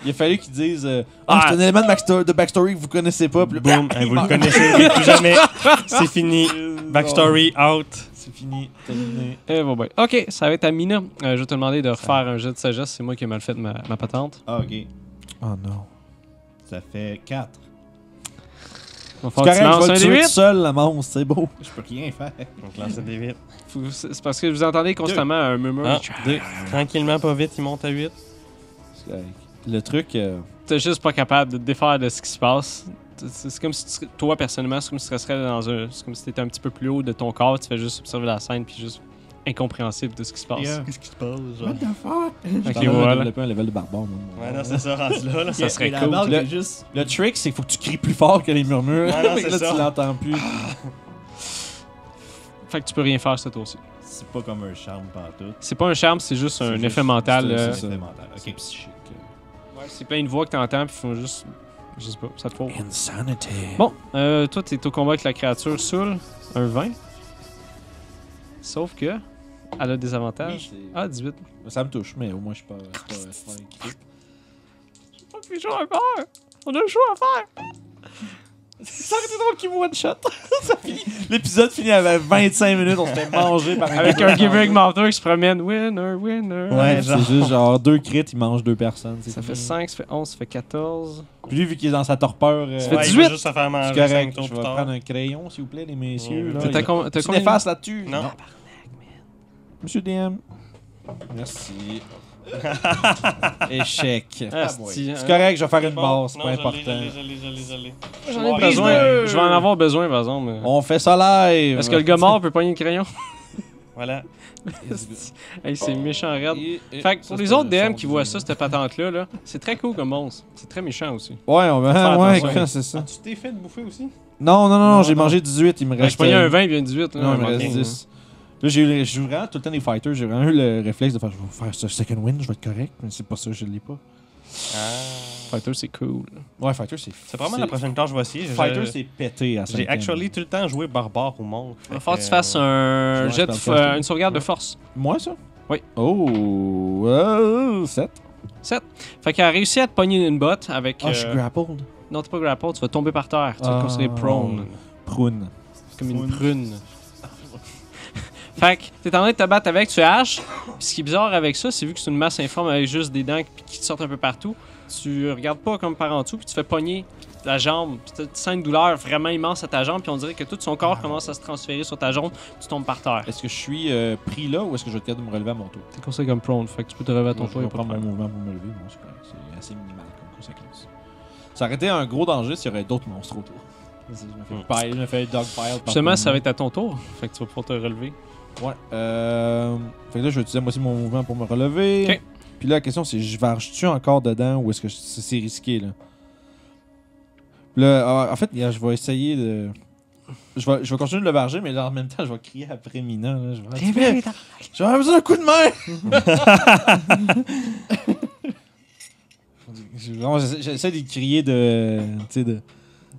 Il a fallu qu'ils disent c'est un élément de backstory que vous connaissez pas. Puis Boom, vous le connaissez plus jamais. C'est fini. Backstory out. C'est fini, terminé. Eh, bon, ben. Ok, ça va être à Mina. Je vais te demander de refaire un jet de sagesse. C'est moi qui ai mal fait ma patente. Ah, ok. Oh non. Ça fait 4. On va C'est faire que tu correct, lances je vais un le des tuer 8. tout seul, la monstre, c'est beau. Je peux rien faire. Donc, lancez des 8. C'est parce que vous entendez constamment un murmure. Ah, 2. Tranquillement, pas vite, il monte à 8. C'est correct. Le truc... T'es juste pas capable de te défaire de ce qui se passe. C'est comme si toi, personnellement, c'est comme si tu serais dans un. C'est comme si t'étais un petit peu plus haut de ton corps, tu fais juste observer la scène, puis juste incompréhensible de ce qui se passe. Qu'est-ce qui se passe, genre? What the fuck? Je Ok, suis en train de voilà. développer un level de barbare, moi. Ouais, non, c'est ça, rendu là. Ça serait la cool. barbe Le- est juste. Le trick, c'est qu'il faut que tu cries plus fort que les murmures. Ouais, non, Fait que c'est là, ça. tu l'entends plus. Fait que tu peux rien faire ce tour-ci. C'est pas comme un charme partout. C'est pas un charme, c'est juste un C'est effet juste- mental. c'est C'est ça. un effet mental. C'est Ok. psychique. Ouais, c'est plein de voix que t'entends, puis ils font juste. Je sais pas, ça te faut. Insanity. Bon, toi, t'es au combat avec la créature Soul, un 20. Sauf que. Elle a des avantages. Oui, Ah, 18. ça me touche, mais au moins, je suis pas un crit. Oh, puis j'ai un peur! On a le choix à faire! Ça aurait été drôle qu'il me one-shot. L'épisode finit avec 25 minutes, on se fait manger par un Avec un Giving Mouthor qui se promène. Winner, winner. Ouais, c'est juste genre 2 crits, il mange 2 personnes. Ça fait 5, ça fait 11, ça fait 14. Puis lui, vu qu'il est dans sa torpeur, Ça fait Ouais, il 18. va juste se faire c'est manger 5 correct. tours Je plus vais tard. prendre un crayon, s'il vous plaît, les messieurs. Ouais. là. T'as Il- combien Tu n'effaces là-dessus. Non. Monsieur DM. Merci. Échec. Ah, C'est correct, je vais faire une barre, c'est Non, pas je l'ai, important. je l'ai. J'en ai besoin. Je vais en avoir besoin, par exemple. On fait ça live. Est-ce que le gars mort peut pogner le crayon? Voilà. Hey, c'est méchant raide. Fait que pour les autres DM qui voient ça, cette patente-là, là, c'est très cool comme monstre. C'est très méchant aussi. Ouais, ouais, attention. quand c'est ça. Tu t'es fait de bouffer aussi? Non, j'ai non. mangé 18, il me Je reste... pognais un 20 et un 18. Là, Non, il me ok. reste 10. Là, j'ai joue vraiment tout le temps des fighters, j'ai vraiment eu le réflexe de faire, je vais faire ce second win, je vais être correct, mais c'est pas ça, je l'ai pas. Fighter, c'est cool. Ouais, fighter, c'est... C'est vraiment la prochaine classe que je vais essayer. Fighter, c'est pété à 5. J'ai actually tout le temps joué barbare ou monk. Il va falloir que tu fasses un je jet pense pas. une sauvegarde de force. Moi, ça? Oui. Oh, 7. 7. Fait qu'elle a réussi à te pogner une botte avec. Ah, je suis grappled. Non, t'es pas grapple, tu vas tomber par terre. Tu vas Ah. te considérer prone. Prune. Comme une prune. Fait que t'es en train de te battre avec, tu haches. Puis ce qui est bizarre avec ça, c'est vu que c'est une masse informe avec juste des dents qui te sortent un peu partout, tu regardes pas comme par en dessous, puis tu fais pogner la jambe. Puis tu sens une douleur vraiment immense à ta jambe, puis on dirait que tout son corps commence à se transférer sur ta jambe, tu tombes par terre. Est-ce que je suis pris là ou est-ce que je vais être capable de me relever à mon tour? T'es considéré comme prone, fait que tu peux te relever à ton Moi, je tour. vais y a pas de prendre mon problème. mouvement pour me lever. Bon, c'est correct. C'est assez minimal comme conséquence. Ça aurait été un gros danger s'il y aurait d'autres monstres autour. Je me fais dogpile. Justement, ça va être à ton tour, fait que tu vas pouvoir te relever. Ouais. Fait que là, je vais utiliser moi aussi mon mouvement pour me relever. Ok. Puis là, la question, c'est je varge-tu encore dedans ou est-ce que c'est risqué, là? Puis là, en fait, je vais essayer de... Je vais continuer de le varger, mais là, en même temps, je vais crier après Mina. Là. Je vais avoir besoin d'un coup de main! J'essaie de crier de... Tu sais, de...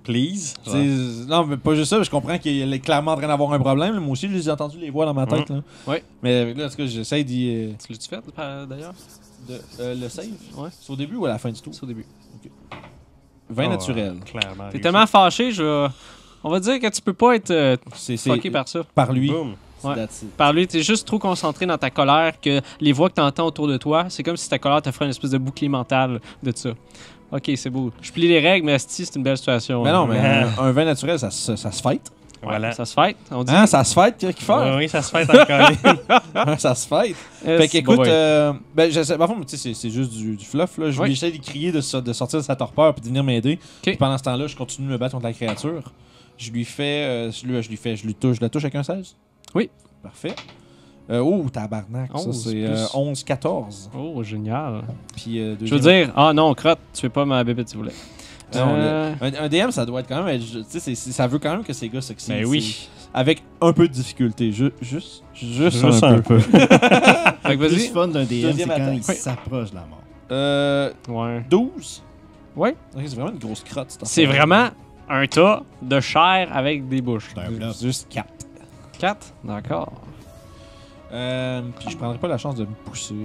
Please. T'sais, non, mais pas juste ça, je comprends qu'il est clairement en train d'avoir un problème. Moi aussi, j'ai entendu les voix dans ma tête. Là. Ouais. Mais là, en tout cas, j'essaie d'y. Tu l'as-tu fait d'ailleurs? Le save Ouais. C'est au début ou à la fin du tour C'est au début. 20 naturel. Clairement. T'es tellement fâché, on va dire que tu peux pas être C'est fucké par ça. par lui. Boom. Ouais. That's it. Par lui, t'es juste trop concentré dans ta colère que les voix que t'entends autour de toi, c'est comme si ta colère te ferait une espèce de bouclier mental de ça. Ok, c'est beau. Je plie les règles, mais asti, c'est une belle situation. Mais là. non, mais un 20 naturel, ça se fight. Voilà. Ça se fête, on dit. Hein, ça se fête, qu'il fait? Oui, ça se fait encore. Ça se fête. Eh, Fait qu'écoute, ouais. ben, c'est juste du fluff. Là. Je Oui. lui essaie de crier de sortir de sa torpeur et de venir m'aider. Puis pendant ce temps-là, je continue de me battre contre la créature. Je lui fais. Je la touche avec un 16? Oui. Parfait. Oh, tabarnak. Ça, 11 c'est plus. 11-14. Oh, génial. Puis, Je veux dire, ah non, crotte, tu fais pas ma bébête, si vous voulez. non, un DM, ça doit être quand même. Tu sais, ça veut quand même que ces gars succèdent. Ben oui. Avec un peu de difficulté. Juste un peu. Fait que Le plus vas-y. fun d'un DM, c'est Deuxième quand attaque. il Oui. s'approche de la mort. Ouais. 12. Ouais. Ok, c'est vraiment une grosse crotte. cette C'est affaire. vraiment un tas de chair avec des bouches. C'est un bloc. Juste 4. 4? D'accord. Puis je prendrais pas la chance de me pousser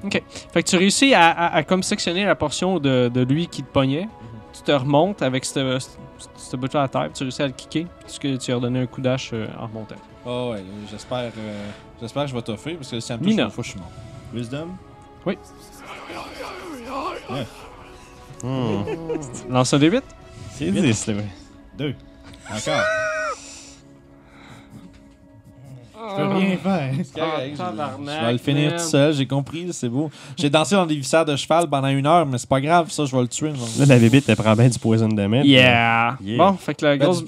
à... Fait que tu réussis à comme sectionner la portion de lui qui te pognait. Tu te remontes avec ce bout-là à terre, puis tu réussis à le kicker, puis tu lui as redonné un coup d'âge en remontant. Oh ouais, j'espère que je vais t'offrir parce que si ça me touche Mina. une fois, je suis mort. Wisdom? Oui. Hmm. Lance un D8. C'est 10, là, ouais. 2. Encore. Je peux rien faire. C'est correct, je tabarnak, vais le finir man. tout seul, j'ai compris, c'est beau. J'ai dansé dans des viscères de cheval pendant 1 heure, mais c'est pas grave, ça, je vais le tuer. Là, la bébite, elle prend bien du poison damage. Yeah. Yeah. Bon, fait que la grosse...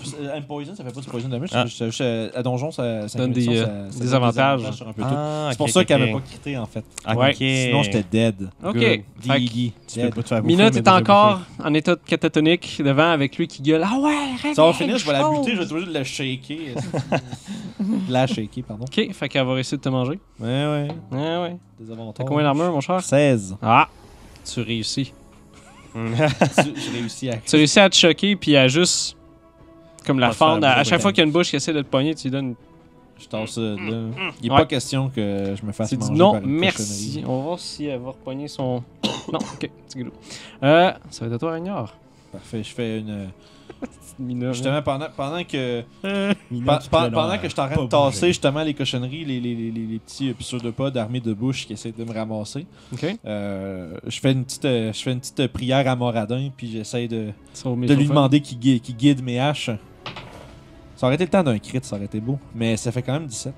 Poison, ça fait pas du poison damage. Ah. À donjon, ça Donne munition, des, ça des donne avantages. sur un peu tout. Ah, C'est pour ça qu'elle m'a pas quitté, en fait. Ouais. Sinon, j'étais dead. OK. Good. Fait que Diggy. Tu peux Dead. pas te faire bouffer, Mina, mais t'es déjà encore en état de catatonique devant avec lui qui gueule. Ah ouais, Ça va finir, je vais la buter, je vais toujours le shaker. La shaker, pardon. OK, fait qu'elle va essayer de te manger. Ouais. Ouais, ouais. Des avantages. T'as combien d'armure, mon cher? 16. Ah, tu réussis. J'ai réussi à... Tu réussis à te choquer puis à juste... Comme la Pas te faire fendre. À bouger chaque de fois qu'il y a une bouche qui essaie de te pogner, tu lui donnes... Je tasse ça là. Il n'est Ouais. pas question que je me fasse Tu dis manger non, par une merci. cochonnerie. On va voir si elle va repogner son... Non, OK, petit goulot. Ça va être à toi, Ragnard. Parfait, je fais une... Mina. Justement, pendant que... Mina, tu peux Pendant que je suis en train de pas tasser bouger. justement les cochonneries, les petits pseudopodes armés de bouche qui essaient de me ramasser, OK. je fais une petite prière à Moradin, puis j'essaie de Sauve mes lui chauffeurs. demander qu'il guide mes haches. Ça aurait été le temps d'un crit, ça aurait été beau. Mais ça fait quand même 17.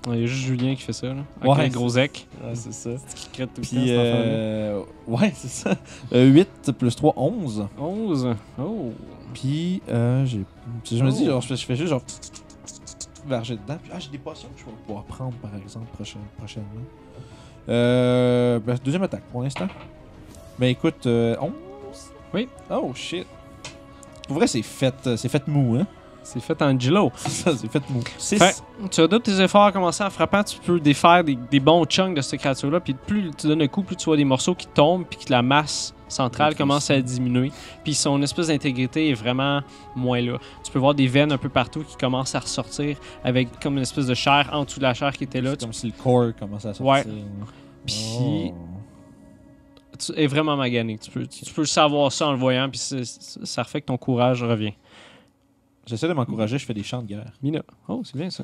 Il y a juste Julien qui fait ça, là. Avec Ouais, un gros ec. Ouais, c'est ça. Qui crête tout le temps, Puis, cette affaire-là. ouais, c'est ça. 8 plus 3, 11. 11. Oh. Puis, je me dis, genre, je fais juste genre verger dedans. Puis, j'ai des potions que je vais pouvoir prendre, par exemple, prochainement. Deuxième attaque pour l'instant. Ben écoute, 11. Oui. Oh shit. Pour vrai, c'est fait mou, hein. C'est fait en gelo. C'est ça, c'est fait mou. 6. Fait, tu adoptes tes efforts à commencer en frappant, tu peux défaire des bons chunks de cette créature-là, puis plus tu donnes un coup, plus tu vois des morceaux qui tombent, puis que la masse centrale commence à diminuer, puis son espèce d'intégrité est vraiment moins là. Tu peux voir des veines un peu partout qui commencent à ressortir avec comme une espèce de chair en dessous de la chair qui était là. C'est comme si le corps commençait à sortir. Ouais. Puis tu es vraiment magané. Tu peux savoir ça en le voyant, puis ça refait que ton courage revient. J'essaie de m'encourager, je fais des chants de guerre. Mina. Oh, c'est bien ça.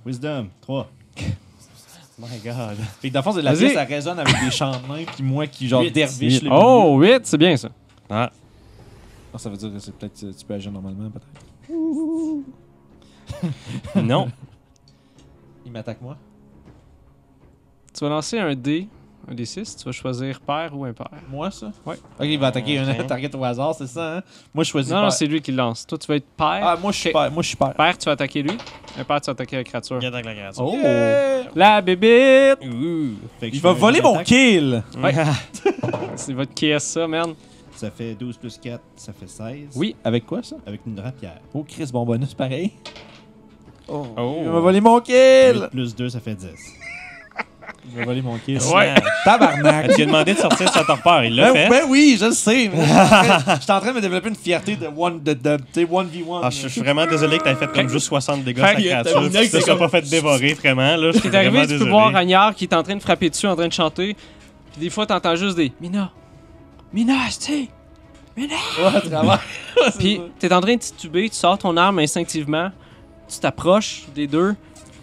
Wisdom, 3. My God. Fait que dans le fond, la Vas-y. pièce, ça résonne avec des chants de main, puis moi qui, genre, Huit. derviche le Oh, 8, c'est bien ça. Ah, Ah, ça veut dire que c'est peut-être tu peux agir normalement, peut-être. non. Il m'attaque moi. Tu vas lancer un dé, un D6, tu vas choisir pair ou impair. Moi, ça? Ouais. Ok, il va attaquer Ok. un target au hasard, c'est ça, hein? Moi, je choisis Non, non, pair. c'est lui qui le lance. Toi, tu vas être pair. Ah, moi, je suis Ok. pair. Moi, je suis pair. Pair, tu vas attaquer lui. Impair, tu vas attaquer la créature. Il attaque la créature. Oh! Yeah! La bébite! Ouh. Fait que Il je va fais voler une mon attaque. kill! Ouais. C'est votre qui est ça, man? Ça fait 12 plus 4, ça fait 16. Oui. Avec quoi, ça? Avec une rapière. Oh, Chris, bon bonus, pareil. Oh. Il va voler mon kill! 8 plus 2, ça fait 10. Il va voler mon kill. Ouais. Tabarnak! Tu lui as demandé de sortir de sa torpeur. Il l'a fait. Ben oui, je le sais. mais Je suis en train de me développer une fierté de 1v1. Ah, je suis vraiment désolé que tu aies fait comme juste 60 dégâts Fait sur qu'il y la a créature. terminé Tu que te c'est sois comme- pas fait dévorer, vraiment. Là, je suis T'es arrivé, vraiment tu peux désolé. voir Ragnard qui est en train de frapper dessus, en train de chanter. Puis des fois, t'entends juste des Mina! Mina, c'est Mina! Ouais, à travers. Puis t'es en train de tituber, tu sors ton arme instinctivement, tu t'approches des deux,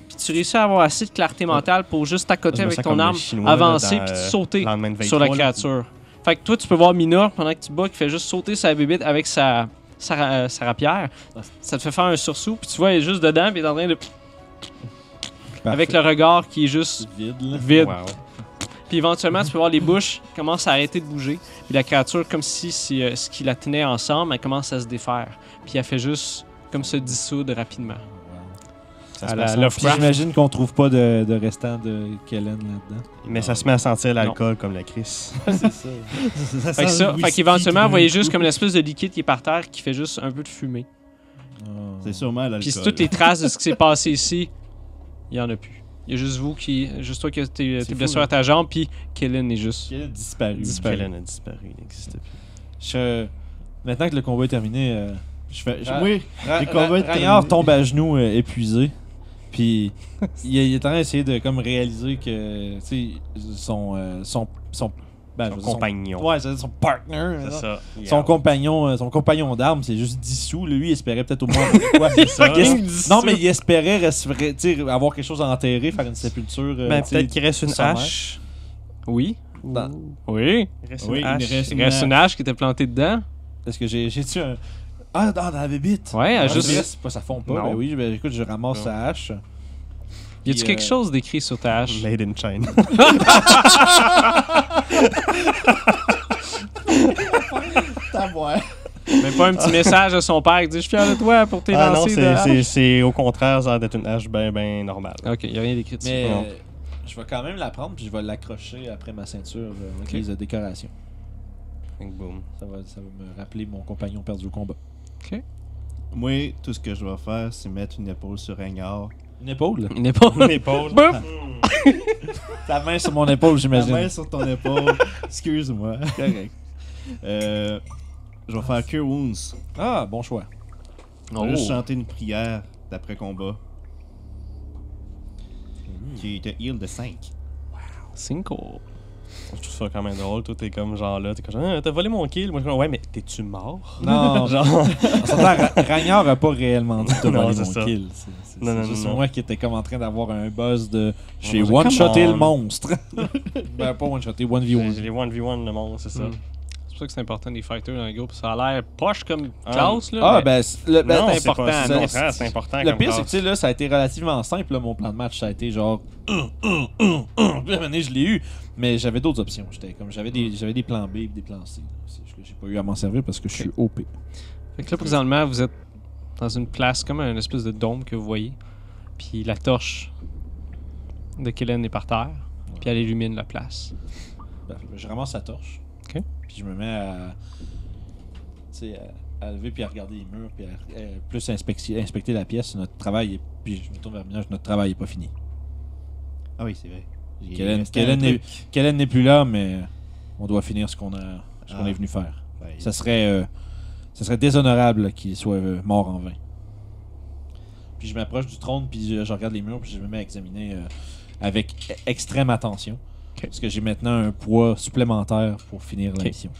puis tu réussis à avoir assez de clarté mentale pour juste t'accoter Je me avec sens ton comme arme, les Chinois, avancer, là, dans, puis sauter lendemain de veille sur la 3, là. créature. Fait que toi, tu peux voir Mina pendant que tu bats qui fait juste sauter sa bébite avec sa sa rapière. Ça te fait faire un sursaut, puis tu vois, il est juste dedans, puis il est en train de... Avec le regard qui est juste vide, là. vide. Wow. Puis éventuellement, tu peux voir les bouches qui commencent à arrêter de bouger. Puis la créature, comme si ce qui la tenait ensemble, elle commence à se défaire. Puis elle fait juste comme se dissoudre rapidement. Ça À se la met à Lovecraft. Puis j'imagine qu'on trouve pas de restant de Kellen là-dedans. Mais ça se met à sentir l'alcool comme la crise. C'est ça. Fait qu'éventuellement, vous voyez juste comme une espèce de liquide qui est par terre qui fait juste un peu de fumée. C'est sûrement l'alcool. Puis toutes les traces de ce qui s'est passé ici, il y en a plus. Il y a juste juste toi qui t'es C'est blessé fou, à ta jambe, puis Kellen est juste... Kellen a disparu. Kellen a disparu, il n'existe plus. Maintenant que le combat est terminé, Oui, le combat est Ragnar terminé. tombe à genoux épuisé. Puis il est en train d'essayer de comme réaliser que tu sais son Compagnon. Ouais, c'est son partner. C'est ça. Son compagnon d'armes, c'est juste dissous. Lui, il espérait peut-être au moins quoi. ça. Non, mais il espérait tu sais, avoir quelque chose à enterrer, faire une sépulture. Ben, tu sais, peut-être qu'il reste une sommaire. hache. Oui. Dans- Oui. Il reste Oui, une il hache. reste Il reste une hache qui était plantée dedans. Est-ce que j'ai-tu un. Ah, dans la bébite! Ouais, Ah, juste... juste... ça fond pas. Non. Ben oui, ben, écoute, je ramasse Non. sa hache. Y a-tu Puis, quelque chose d'écrit sur ta hache? Made in China. Même pas un petit message à son père qui dit « Je suis fier de toi pour tes Ah non, lancers de hache. c'est au contraire, ça a d'être une hache ben normale. Ok, y a rien d'écrit dessus. Mais Non. je vais quand même la prendre puis je vais l'accrocher après ma ceinture avec les décorations. Donc, boom. Ça va me rappeler mon compagnon perdu au combat. Moi, tout ce que je vais faire, c'est mettre une épaule sur Ragnar. Une épaule? Il n'est pas... Une épaule. Boum! Ta main sur mon épaule, La j'imagine. main sur ton épaule. Excuse-moi. Correct. Je vais faire Cure Wounds. Ah, bon choix. Je vais juste chanter une prière d'après-combat. Qui te heal de 5. Cinco. Je trouve ça quand même drôle. Toi, t'es comme genre là, t'es comme genre, t'as volé mon kill. Moi, je suis comme, ouais, mais t'es-tu mort? Non, Genre, en s'entend, Ragnar a pas réellement dit de Non, voler c'est mon ça. kill. Non, non, C'est juste non. moi qui étais comme en train d'avoir un buzz de j'ai Ouais, one-shoté come le on. monstre. Ben, pas one-shoté, j'ai 1v1. les 1v1 le monde, c'est ça. Mm. C'est pour ça que c'est important des fighters dans le groupe. Ça a l'air poche comme Ah. classe, là. Ah, mais- ben, Non, c'est c'est important, pas, non. c'est important. le comme pire, c'est que classe. tu sais, là, ça a été relativement simple, là, mon plan de match. Ça a été genre. Puis à un moment donné, je l'ai eu, mais j'avais d'autres options. J'avais des plans B et des plans C. C'est juste que j'ai pas eu à m'en servir parce que je suis OP. Fait que là, présentement, vous êtes dans une place comme un espèce de dôme que vous voyez. Puis la torche de Kellen est par terre. Puis elle illumine la place. Je ramasse la torche. Ok. Puis je me mets à. Tu sais, à lever puis à regarder les murs. Puis à plus inspecter la pièce. Notre travail est. Puis je me tourne vers Minage, notre travail est pas fini. Ah oui, c'est vrai. Il Kellen restait un n'est- truc. Kellen n'est plus là, mais on doit finir ce qu'on Ah. est venu faire. Ouais, Ça serait déshonorable qu'il soit mort en vain. Puis je m'approche du trône, puis je regarde les murs, puis je me mets à examiner avec extrême attention. Parce que j'ai maintenant un poids supplémentaire pour finir la Ok. mission.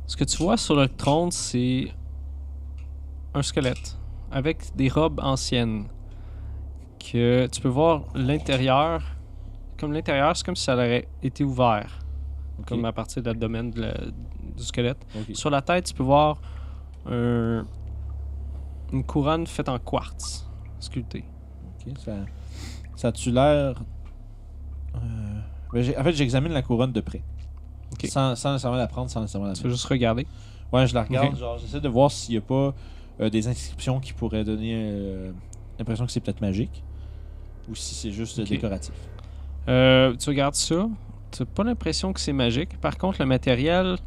Ce que tu vois sur le trône, c'est un squelette avec des robes anciennes. Que tu peux voir l'intérieur. Comme l'intérieur, c'est comme si ça aurait été ouvert. Ok. Comme à partir de l'abdomen du squelette. Ok. Sur la tête, tu peux voir une couronne faite en quartz, sculptée. Ok, ça a-tu l'air. En fait, j'examine la couronne de près. Ok. Sans nécessairement la prendre, sans nécessairement la Tu veux juste regarder. Ouais, je la regarde. Ok. Genre, j'essaie de voir s'il n'y a pas des inscriptions qui pourraient donner l'impression que c'est peut-être magique. Ou si c'est juste Ok. décoratif. Tu regardes ça. Tu n'as pas l'impression que c'est magique. Par contre, le matériel,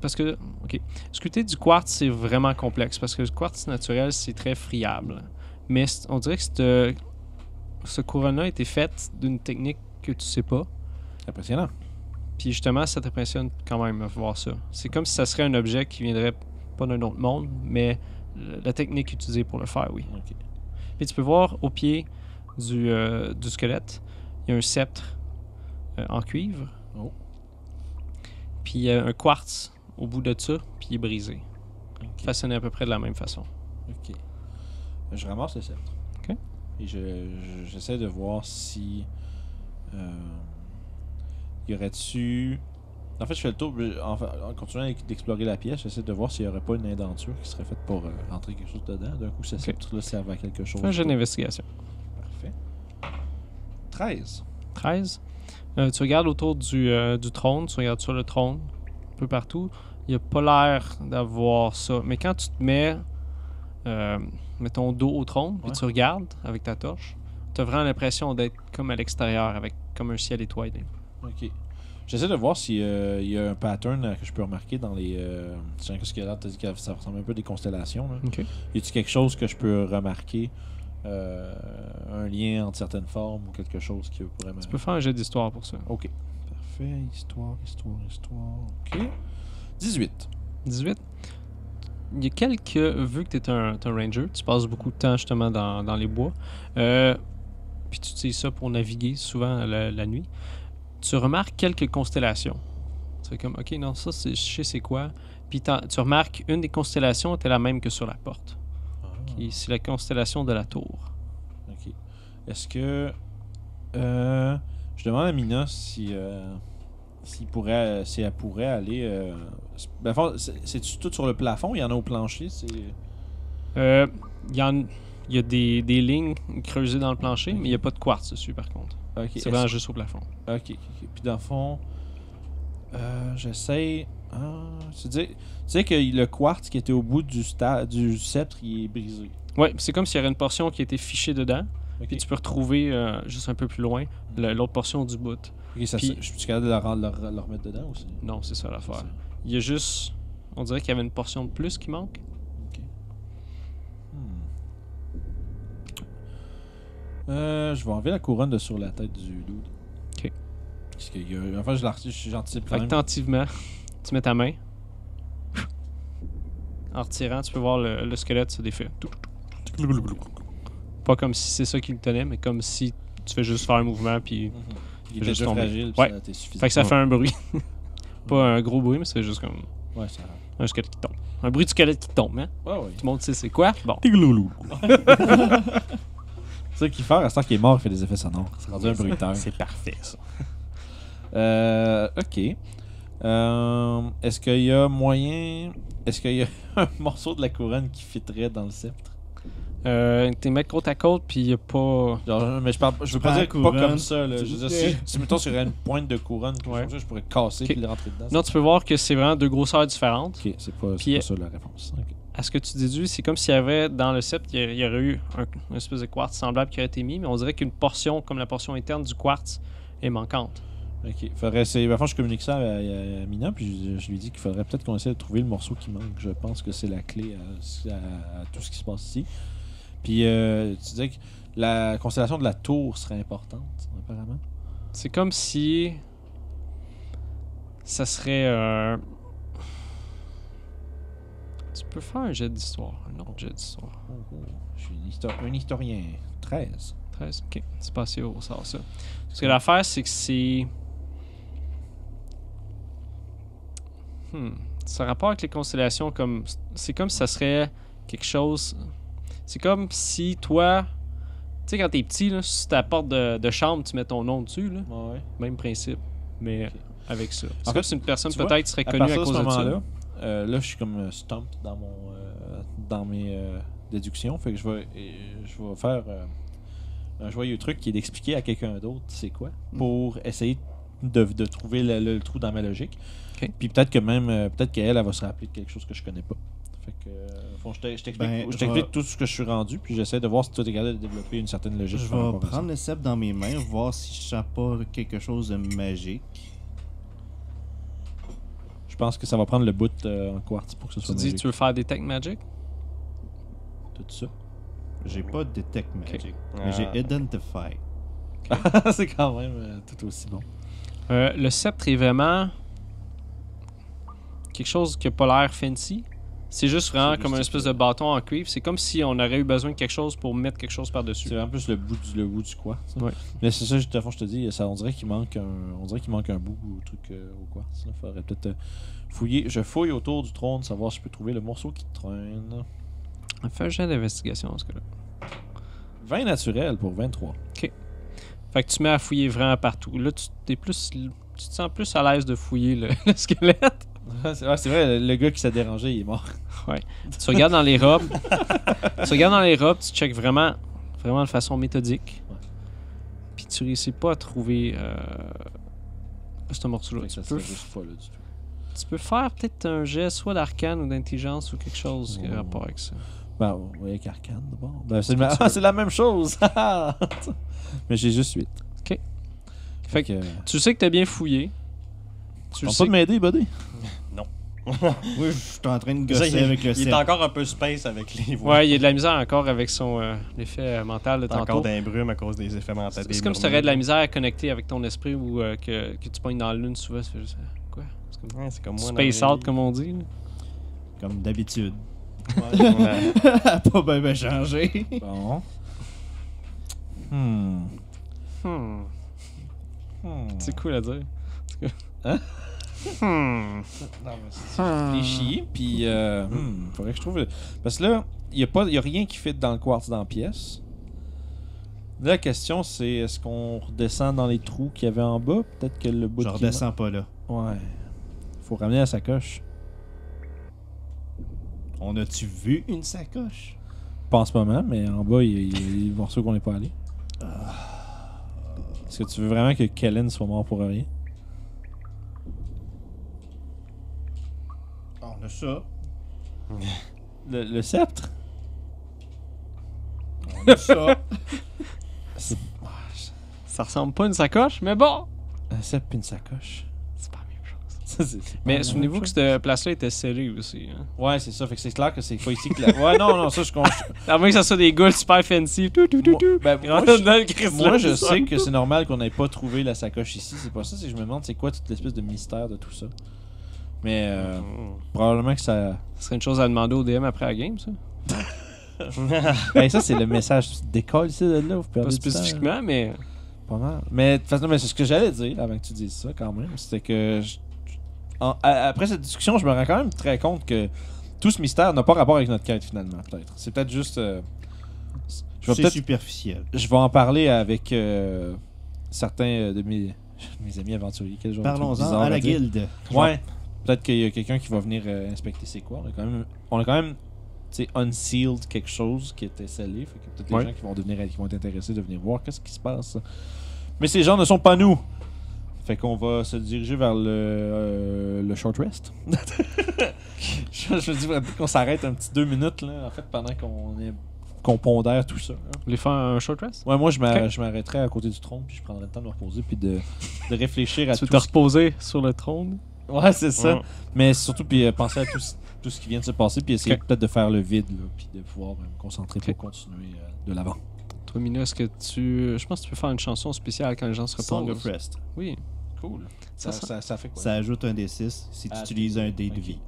parce que, ok, sculpter du quartz, c'est vraiment complexe parce que le quartz naturel, c'est très friable. Mais on dirait que ce couronne-là a été fait d'une technique que tu sais pas. Impressionnant. Puis justement, ça t'impressionne quand même à voir ça. C'est comme si ça serait un objet qui viendrait pas d'un autre monde, mais la technique utilisée pour le faire, oui. Ok. Puis tu peux voir au pied du squelette, il y a un sceptre en cuivre. Oh. Puis il y a un quartz au bout de ça, puis il est brisé. Ok. Façonné à peu près de la même façon. Ok. Je ramasse le sceptre. Ok. Et j'essaie de voir si. Y aurait-tu En fait, je fais le tour. En continuant d'explorer la pièce, j'essaie de voir s'il n'y aurait pas une indenture qui serait faite pour rentrer quelque chose dedans. D'un coup, ce sceptre-là servait à quelque chose. Fais un jeu d'investigation. Parfait. 13. 13. Tu regardes autour du trône, tu regardes sur le trône, un peu partout. Il n'y a pas l'air d'avoir ça. Mais quand tu te mets ton dos au trône, puis tu regardes avec ta torche, tu as vraiment l'impression d'être comme à l'extérieur, avec comme un ciel étoilé. Ok. J'essaie de voir s'il y a un pattern que je peux remarquer dans les. C'est ce qu'il y a là, tu as dit que ça ressemble un peu à des constellations. Là. OK. Y a-t-il quelque chose que je peux remarquer un lien entre certaines formes ou quelque chose qui pourrait me. Tu peux faire un jet d'histoire pour ça. Ok. Parfait. Histoire. Ok. 18. 18. Il y a quelques... Vu que tu es un ranger, tu passes beaucoup de temps justement dans les bois, puis tu utilises ça pour naviguer souvent la nuit, tu remarques quelques constellations. C'est comme, OK, non, ça, je sais c'est quoi. Puis tu remarques une des constellations était la même que sur la porte. C'est la constellation de la tour. Ok. Est-ce que... je demande à Mina si elle pourrait aller... c'est tout sur le plafond? Il y en a au plancher? Il y a des lignes creusées dans le plancher, mais il n'y a pas de quartz dessus, par contre. Okay. C'est vraiment juste au plafond. Ok. Puis dans le fond, j'essaie... tu sais que le quartz qui était au bout du sceptre, il est brisé. Oui, c'est comme s'il y avait une portion qui était fichée dedans, puis tu peux retrouver juste un peu plus loin l'autre portion du bout. Ok, je suis capable de le remettre dedans aussi? Non, c'est ça l'affaire. Il y a juste... On dirait qu'il y avait une portion de plus qui manque. Ok. Je vais enlever la couronne de sur la tête du dude. Ok. Parce que, enfin, j'anticipe quand Fait que même. tentativement, tu mets ta main. En retirant, tu peux voir le squelette se défait. Pas comme si c'est ça qui le tenait, mais comme si tu fais juste faire un mouvement, puis... Il était juste déjà tomber. fragile, puis Ouais. ça a été suffisant. Fait que ça fait un bruit. Pas un gros bruit, mais c'est juste comme Ouais, ça... un squelette qui tombe. Un bruit de squelette qui tombe, hein? Ouais. Tout le monde sait c'est quoi? Bon. C'est ça qu'il fait, à ce temps qu'il est mort, il fait des effets sonores. C'est rendu un bruiteur. C'est parfait, ça. Ok. Est-ce qu'il y a moyen... Est-ce qu'il y a un morceau de la couronne qui fitterait dans le sceptre? T'es mettre côte à côte, puis il a pas... Genre, mais je veux pas prends dire la pas couronne, comme ça. Là. tu Je veux dire, si mettons sur une pointe de couronne, quelque Ouais. chose comme ça, je pourrais casser Ok. et le rentrer dedans. Non, tu peux voir que c'est vraiment deux grosseurs différentes. Ok, c'est pas Puis, ça la réponse. Ok. À ce que tu déduis, c'est comme s'il y avait dans le sceptre, il y aurait eu un espèce de quartz semblable qui aurait été mis, mais on dirait qu'une portion, comme la portion interne du quartz, est manquante. Ok. Faudrait, je communique ça à Mina, puis je lui dis qu'il faudrait peut-être qu'on essaie de trouver le morceau qui manque. Je pense que c'est la clé à tout ce qui se passe ici. Puis tu disais que la constellation de la tour serait importante, apparemment. C'est comme si ça serait... Tu peux faire un jet d'histoire, un autre jet d'histoire. Je suis un historien. 13. 13, ok. C'est pas assez haut, ça, ça. Parce que l'affaire, c'est que c'est... Ça a rapport avec les constellations comme... C'est comme si ça serait quelque chose... C'est comme si toi... Tu sais, quand t'es petit, là, sur ta porte de chambre, tu mets ton nom dessus, là. Ouais. Même principe, mais Ok. avec ça. C'est En comme fait, si une personne tu vois, peut-être serait À connue à partir de cause ce de ça. moment-là, là, je suis comme stumped dans mes déductions. Fait que je vais faire un joyeux truc qui est d'expliquer à quelqu'un d'autre c'est quoi pour essayer de trouver le trou dans ma logique. Ok. Puis peut-être qu'elle va se rappeler de quelque chose que je connais pas. Fait que je t'explique je vais- tout ce que je suis rendu, puis j'essaie de voir si toi t'es capable de développer une certaine logique. Je par vais rapport à ça. prendre le sceptre dans mes mains, voir si je sens pas quelque chose de magique. Je pense que ça va prendre le bout en quartz pour que ce Tu soit dis, magique. tu veux faire des tech magic? Tout ça. J'ai pas de Detect Magic, Ah. mais j'ai Identify. C'est quand même tout aussi bon. Le sceptre est vraiment quelque chose qui n'a pas l'air fancy. C'est juste vraiment C'est comme un juste espèce ça. de bâton en cuivre. C'est comme si on aurait eu besoin de quelque chose pour mettre quelque chose par-dessus. C'est en plus le bout du quartz. Ouais. Mais c'est ça, je te dis, ça, on dirait qu'il manque un bout au truc au quartz. Il faudrait peut-être fouiller. Je fouille autour du trône, savoir si je peux trouver le morceau qui traîne. Fais un jet d'investigation dans ce cas-là. 20 naturel pour 23. Fait que tu mets à fouiller vraiment partout. Là, tu es plus Tu te sens plus à l'aise de fouiller le squelette. C'est vrai, le gars qui s'est dérangé, il est mort. Tu regardes dans les robes. Tu checkes vraiment de façon méthodique. Ouais. Puis tu réussis pas à trouver ce morceau-là. Fait que ça serait juste pas là du tout. Tu peux faire peut-être un jet soit d'arcane ou d'intelligence ou quelque chose qui a rapport avec ça. Ben, oui, avec Arcane, d'abord. Ben, c'est la même chose. Mais j'ai juste 8. Fait que... Tu sais que t'as bien fouillé. Tu On sais peut m'aider, buddy? Oui, je suis en train de Ça, gosser avec le il est cerf. encore un peu space avec les voix. Ouais, il y a de la misère encore avec son l'effet mental de T'as tantôt. encore des brumes à cause des effets mentaux. C'est comme si tu aurais de la misère à connecter avec ton esprit ou que tu pognes dans la lune souvent. Ça fait juste, quoi? C'est comme moi. Space out, comme on dit. Là. Comme d'habitude. Ouais. Pas bien changé. Bon. C'est cool à dire. Hein? Hmm. Je réfléchis, puis faudrait que je trouve... Parce que là, il y a rien qui fit dans le quartz dans la pièce. Là, la question, c'est est-ce qu'on redescend dans les trous qu'il y avait en bas? Peut-être que le bout Je redescends pas là. Ouais. Faut ramener la sacoche. On a-tu vu une sacoche? Pas en ce moment, mais en bas, il y a des morceaux qu'on n'est pas allé. Est-ce que tu veux vraiment que Kellen soit mort pour rien? On a ça. Le sceptre? On a ça. Ça ressemble pas à une sacoche, mais bon! Un sceptre puis une sacoche. C'est pas la même chose. Ça, c'est pas Mais la souvenez-vous même que chose. cette place-là était scellée aussi. Hein? Ouais, c'est ça. Fait que c'est clair que c'est pas ici que la... Ouais, non, ça, je comprends. À moins que ça soit des gars super fancy. Tout. Ben, Ils moi, rentrent dans le Christ Moi, là, je c'est sais ça. que c'est normal qu'on n'ait pas trouvé la sacoche ici. C'est pas ça, c'est que je me demande c'est quoi toute l'espèce de mystère de tout ça. Mais probablement que ça... Ce serait une chose à demander au DM après la game, ça. Ben, ça, c'est le message. Tu te décolles ici de là, vous perdez Pas du temps, spécifiquement, mais... Pas mal. Mais de toute façon, c'est ce que j'allais dire avant que tu dises ça quand même. C'était que après cette discussion, je me rends quand même très compte que tout ce mystère n'a pas rapport avec notre quête finalement, peut-être. C'est peut-être juste. C'est superficiel. Je vais en parler avec certains de mes amis aventuriers. Quel genre de truc Parlons-en bizarre à la dire. guilde. Ouais. Peut-être qu'il y a quelqu'un qui va venir inspecter c'est quoi. On a quand même unsealed quelque chose qui était scellé. Fait que peut-être les gens qui vont être intéressés de venir voir qu'est-ce qui se passe. Mais ces gens ne sont pas nous. Fait qu'on va se diriger vers le short rest. je me dis vraiment qu'on s'arrête un petit 2 minutes là, en fait, pendant qu'on pondère tout ça. Hein. Vous voulez faire un short rest? Ouais, moi je m'arrêterais à côté du trône puis je prendrais le temps de me reposer puis de réfléchir à Tu veux tout te reposer sur le trône? Ouais, c'est ça. Ouais. Mais surtout, puis penser à tout ce qui vient de se passer, puis essayer peut-être de faire le vide, là, puis de pouvoir me concentrer pour continuer de l'avant. Toi, Mina, est-ce que je pense que tu peux faire une chanson spéciale quand les gens se Song reposent? of Rest. Oui. Cool. Ça fait quoi? Ça ajoute un D6 si tu utilises un dé de vie.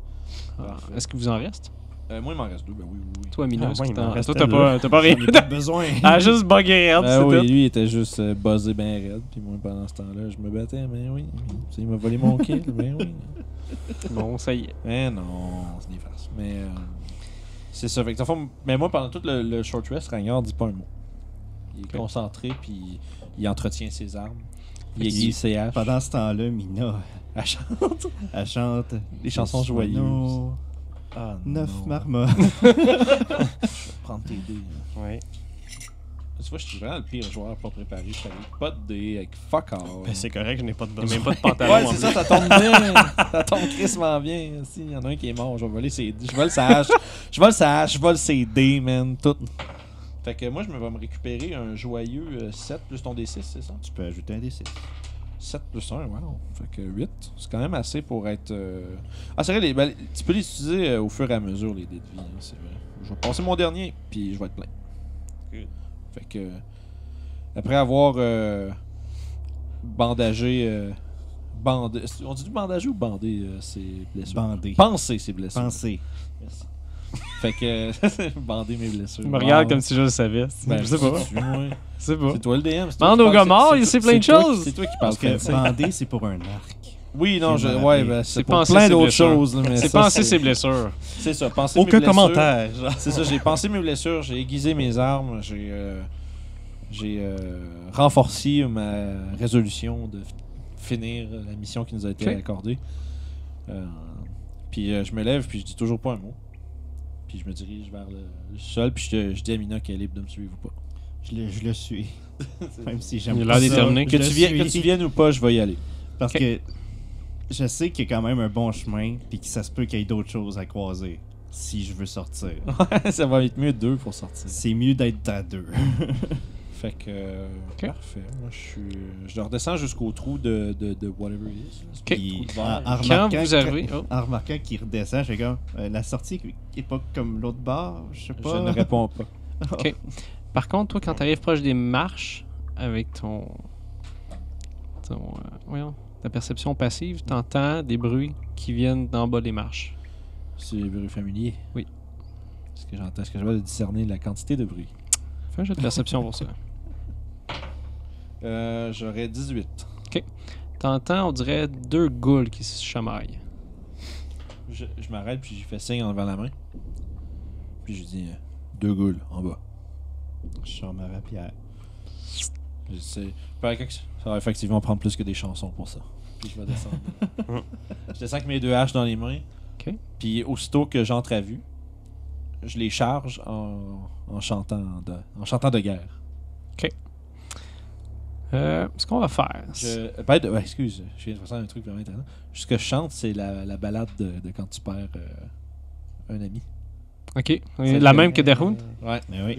Est-ce que vous en reste? Moi, il m'en reste 2, ben oui. Toi, Mina, est-ce ouais, que il m'en reste toi, t'as pas rien. J'en ai pas besoin. Ah, juste bugger raide, c'est oui, tout. lui, il était juste buzzé ben raide, puis moi, pendant ce temps-là, je me battais, mais oui. Il m'a volé mon kill, mais oui. Bon, ça y est. Mais non, c'est des farces. Mais c'est ça. Fait que, mais moi, pendant tout le short rest, Ragnar dit pas un mot. Il est concentré, puis il entretient ses armes. Il aiguise ses haches. Pendant ce temps-là, Mina, elle chante des chansons joyeuses. Ah, 9 non. marmottes. Je vais prendre tes dés. Ouais. Tu vois, je suis vraiment le pire joueur pas préparé. Je savais pas de dés avec fuck all. Ben, c'est correct, je n'ai pas de T'as besoin. même pas de pantalon. Ouais, en c'est plus. ça, ça tombe bien. Ça tombe crissement bien. Si, il y en a un qui est mort, je vais voler ses dés. Je vole sa hache. Je vole ses dés, man. Tout. Fait que moi, je vais me récupérer un joyeux 7 plus ton D6, c'est ça? Tu peux ajouter un D6. 7 plus 1, wow. Fait que 8. C'est quand même assez pour être... Ah, c'est vrai, tu peux les utiliser au fur et à mesure, les dés de vie. Hein, c'est vrai. Je vais passer mon dernier, puis je vais être plein. Good. Fait que... Après avoir bandagé... on dit bandager ou bander ses blessures? Bandé. Penser ses blessures. Pensez. Merci. Fait que... bander mes blessures. Tu me regardes comme si je le savais. Ben, je sais pas. C'est toi le DM. c'est toi Demande qui au parles, gars mort, c'est- il c'est- sait plein de c'est toi qui- choses. C'est toi qui parles Parce que français. bandé, c'est pour un arc. Oui, non, J'ai ouais, mal ben, C'est c'est pour penser plein ses d'autres blessures. choses. là, mais C'est ça, penser ses blessures. C'est ça, penser Aucun mes blessures. commentaire. C'est ça, j'ai pensé mes blessures, j'ai aiguisé mes armes, j'ai renforcé ma résolution de finir la mission qui nous a été Ok. accordée. Puis je me lève, puis je dis toujours pas un mot. Puis je me dirige vers le sol, puis je dis à Mina qu'elle est libre de me suivre ou pas. Je le suis. Même si j'aime Il a pas l'air ça, déterminé. je le suis. Que tu viennes ou pas, je vais y aller. Parce Ok. que je sais qu'il y a quand même un bon chemin, puis que ça se peut qu'il y ait d'autres choses à croiser si je veux sortir. Ça va être mieux 2 pour sortir. C'est mieux d'être à 2. Fait que parfait. Moi je redescends jusqu'au trou de whatever it is. Ok. Puis, en Quand remarquant vous arrivez... Oh. En remarquant qu'il redescend, je fais comme la sortie est pas comme l'autre bord, je sais Je pas. ne réponds pas. Ok. Par contre, toi, quand tu arrives proche des marches, avec voyons, ta perception passive, tu entends des bruits qui viennent d'en bas des marches. C'est les bruits familiers. Oui. Est-ce que j'entends? Est-ce que je vais discerner la quantité de bruit? Fais un jeu de perception pour ça. J'aurais 18. T'entends, on dirait 2 ghouls qui se chamaillent. Je m'arrête puis je fais signe en levant la main. Puis je dis 2 ghouls en bas. Je sors ma rapière. Ça va effectivement prendre plus que des chansons pour ça. Puis je vais descendre. Je descends avec mes 2 haches dans les mains. Ok. Puis aussitôt que j'entre à vue, je les charge en chantant de guerre. Ce qu'on va faire... Excuse, je viens de faire un truc vraiment intéressant. Ce que je chante, c'est la balade de quand tu perds un ami. Ok. La même que Derhound? Ouais. Mais oui.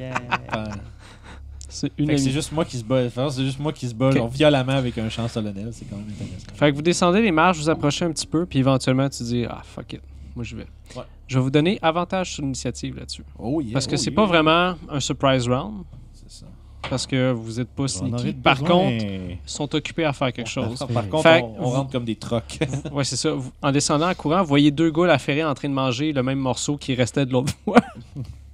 C'est Fait une que c'est amie. juste moi qui se bat. C'est juste moi qui se bat Ok. genre, violemment avec un chant solennel. C'est quand même intéressant. Fait que vous descendez les marches, vous approchez un petit peu, puis éventuellement, tu dis « Ah, fuck it, moi je vais. Ouais. Je vais vous donner avantage sur l'initiative là-dessus. Oh yeah. Parce que c'est pas vraiment un surprise round, C'est ça. parce que vous êtes pas On aurait sneaky. Par besoin. contre, ils sont occupés à faire quelque chose. Par contre, Fait on rentre comme des trocs. Ouais, c'est ça. En descendant en courant, vous voyez 2 ghouls affairés en train de manger le même morceau qui restait de l'autre fois.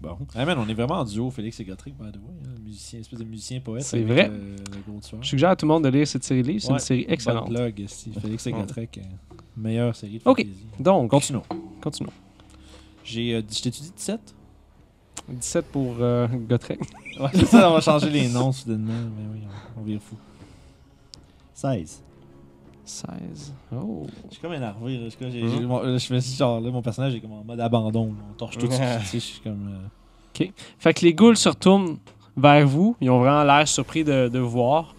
Bon. Ah man, on est vraiment en duo, Félix et Gottfried, by the way. Hein, musicien, espèce de musicien poète. C'est avec, vrai. Le gros tueur. Je suggère à tout le monde de lire cette série-là. C'est Ouais, une série excellente. Bonne plug, si. Félix et Gottfried, meilleure série de Ok. fantasy. Donc, Continuons. continuons. Je t'ai-tu dit 17? 17 pour Gotrek. Ouais, c'est ça, on va changer les noms soudainement. Mais oui, on vire fou. 16. 16. Oh. Je suis comme énervé. Là. Je me suis genre, là, mon personnage est comme en mode abandon. Là. On torche tout de suite. Tu sais, je suis comme. Fait que les ghouls se retournent vers vous. Ils ont vraiment l'air surpris de vous voir.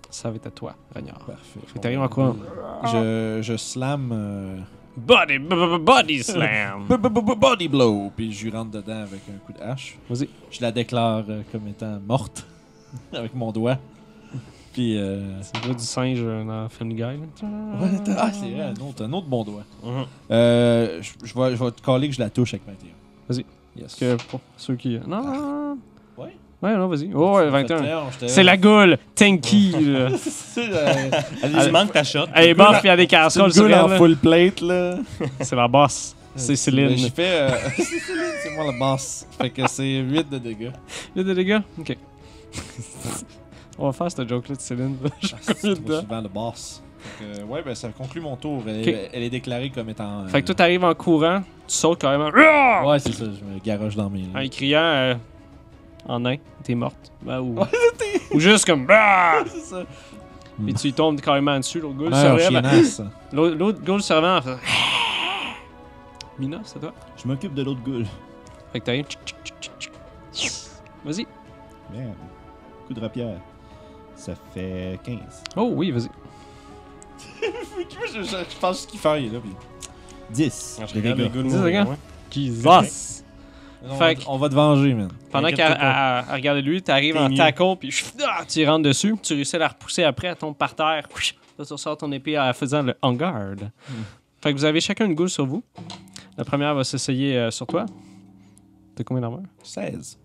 Ça va être à toi, Ragnard. Parfait. Fait que t'arrives en courant. Je slam. Body slam! Body blow. Puis je lui rentre dedans avec un coup de hache. Vas-y. Je la déclare comme étant morte. Avec mon doigt. Puis. C'est le doigt du singe dans Family Guy. Là. C'est vrai, un autre bon doigt. Mhm. Je vais te caler que je la touche avec 21. Vas-y. Yes. Que pour ceux qui. Non. Ouais. Ouais, non, vas-y. Oh, ouais, 21. 21, C'est la goule! Tanky! là. Il manque ta shot. Elle est morte, puis il y a des C'est casseroles une sur gueule elle. en là. full plate, là. C'est la boss. C'est Céline. J'ai fait. C'est Céline, c'est moi le boss. Fait que c'est 8 de dégâts. Il y a des dégâts? Ok. On va faire cette joke-là de Céline. Je suis C'est combien trop dedans? souvent le boss. Fait que, ouais, ben ça conclut mon tour. Elle, Ok. elle est déclarée comme étant. Fait que toi, t'arrives en courant, tu sautes carrément. Rah! Ouais, c'est ça, je me garoche dans mes. En criant en nain, t'es morte. Ben, ou juste comme. Rah! C'est ça. Puis tu y tombes carrément dessus. L'autre ghoul se Meurs, relève. chiennasse. L'autre ghoul se relève en faisant. Mina, c'est toi? Je m'occupe de l'autre ghoul. Fait que t'arrives. Vas-y. Merde. Coup de rapière. Ça fait 15. Oh oui, vas-y. Je pense qu'il fait, il est là. Puis... 10. Je regarde les ghouls Dis, mourir, regarde. ouais. Jesus! Fait que- On va te venger, man. Pendant Inquiète-toi qu'elle pas. elle regarde lui, t'arrives T'es en mieux. tackle, puis tu y rentres dessus, tu réussis à la repousser après, elle tombe par terre. Là, tu ressors ton épée en faisant le en garde. Fait que vous avez chacun une goule sur vous. La première va s'essayer sur toi. T'as combien d'armure? 16.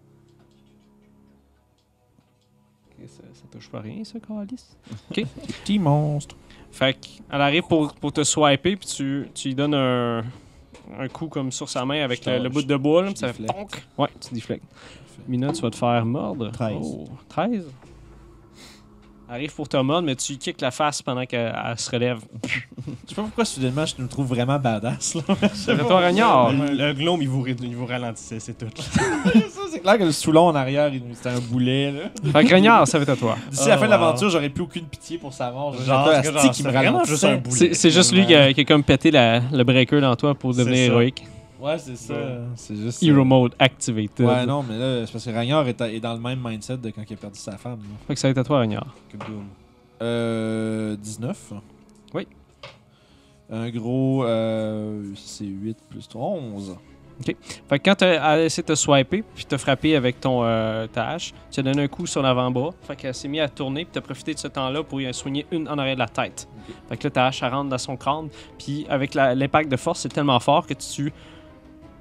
Ça touche pas rien, ça, Calice. Petit monstre. Fait qu'elle arrive pour te swiper, puis tu lui donnes un coup comme sur sa main avec le bout de bois, là, puis ça fait déflecte. tonk. Ouais, tu déflectes. Mina, tu vas te faire mordre. 13. Oh, 13? arrive pour te mordre, mais tu kicks la face pendant qu'elle se relève. Je sais pas pourquoi soudainement je me trouve vraiment badass. Là. C'est toi, Ragnard. Le gnome, il vous ralentissait, c'est tout. Ça, c'est clair que le Soulon en arrière, c'était un boulet. Là. Fait que Ragnard, ça va être à toi. D'ici la fin de l'aventure, j'aurais plus aucune pitié pour sa mort. Genre, J'aurais c'est un qui me vraiment ralentissait. juste un boulet. C'est juste lui qui a comme pété le breaker dans toi pour devenir ça. héroïque. Ouais, c'est ça. C'est juste. Hero mode activated. Ouais, non, mais là, c'est parce que Ragnard est dans le même mindset de quand il a perdu sa femme. Là. Fait que ça va être à toi, Ragnard. 19. Oui. Un gros, c'est 8 plus 3, 11. Fait que quand t'as essayé de te swiper, puis t'as frappé avec ta hache, tu as donné un coup sur l'avant-bras. Fait qu'elle s'est mise à tourner, puis t'as profité de ce temps-là pour y soigner une en arrière de la tête. Ok. Fait que là, ta hache, elle rentre dans son crâne, puis avec l'impact de force, c'est tellement fort que tu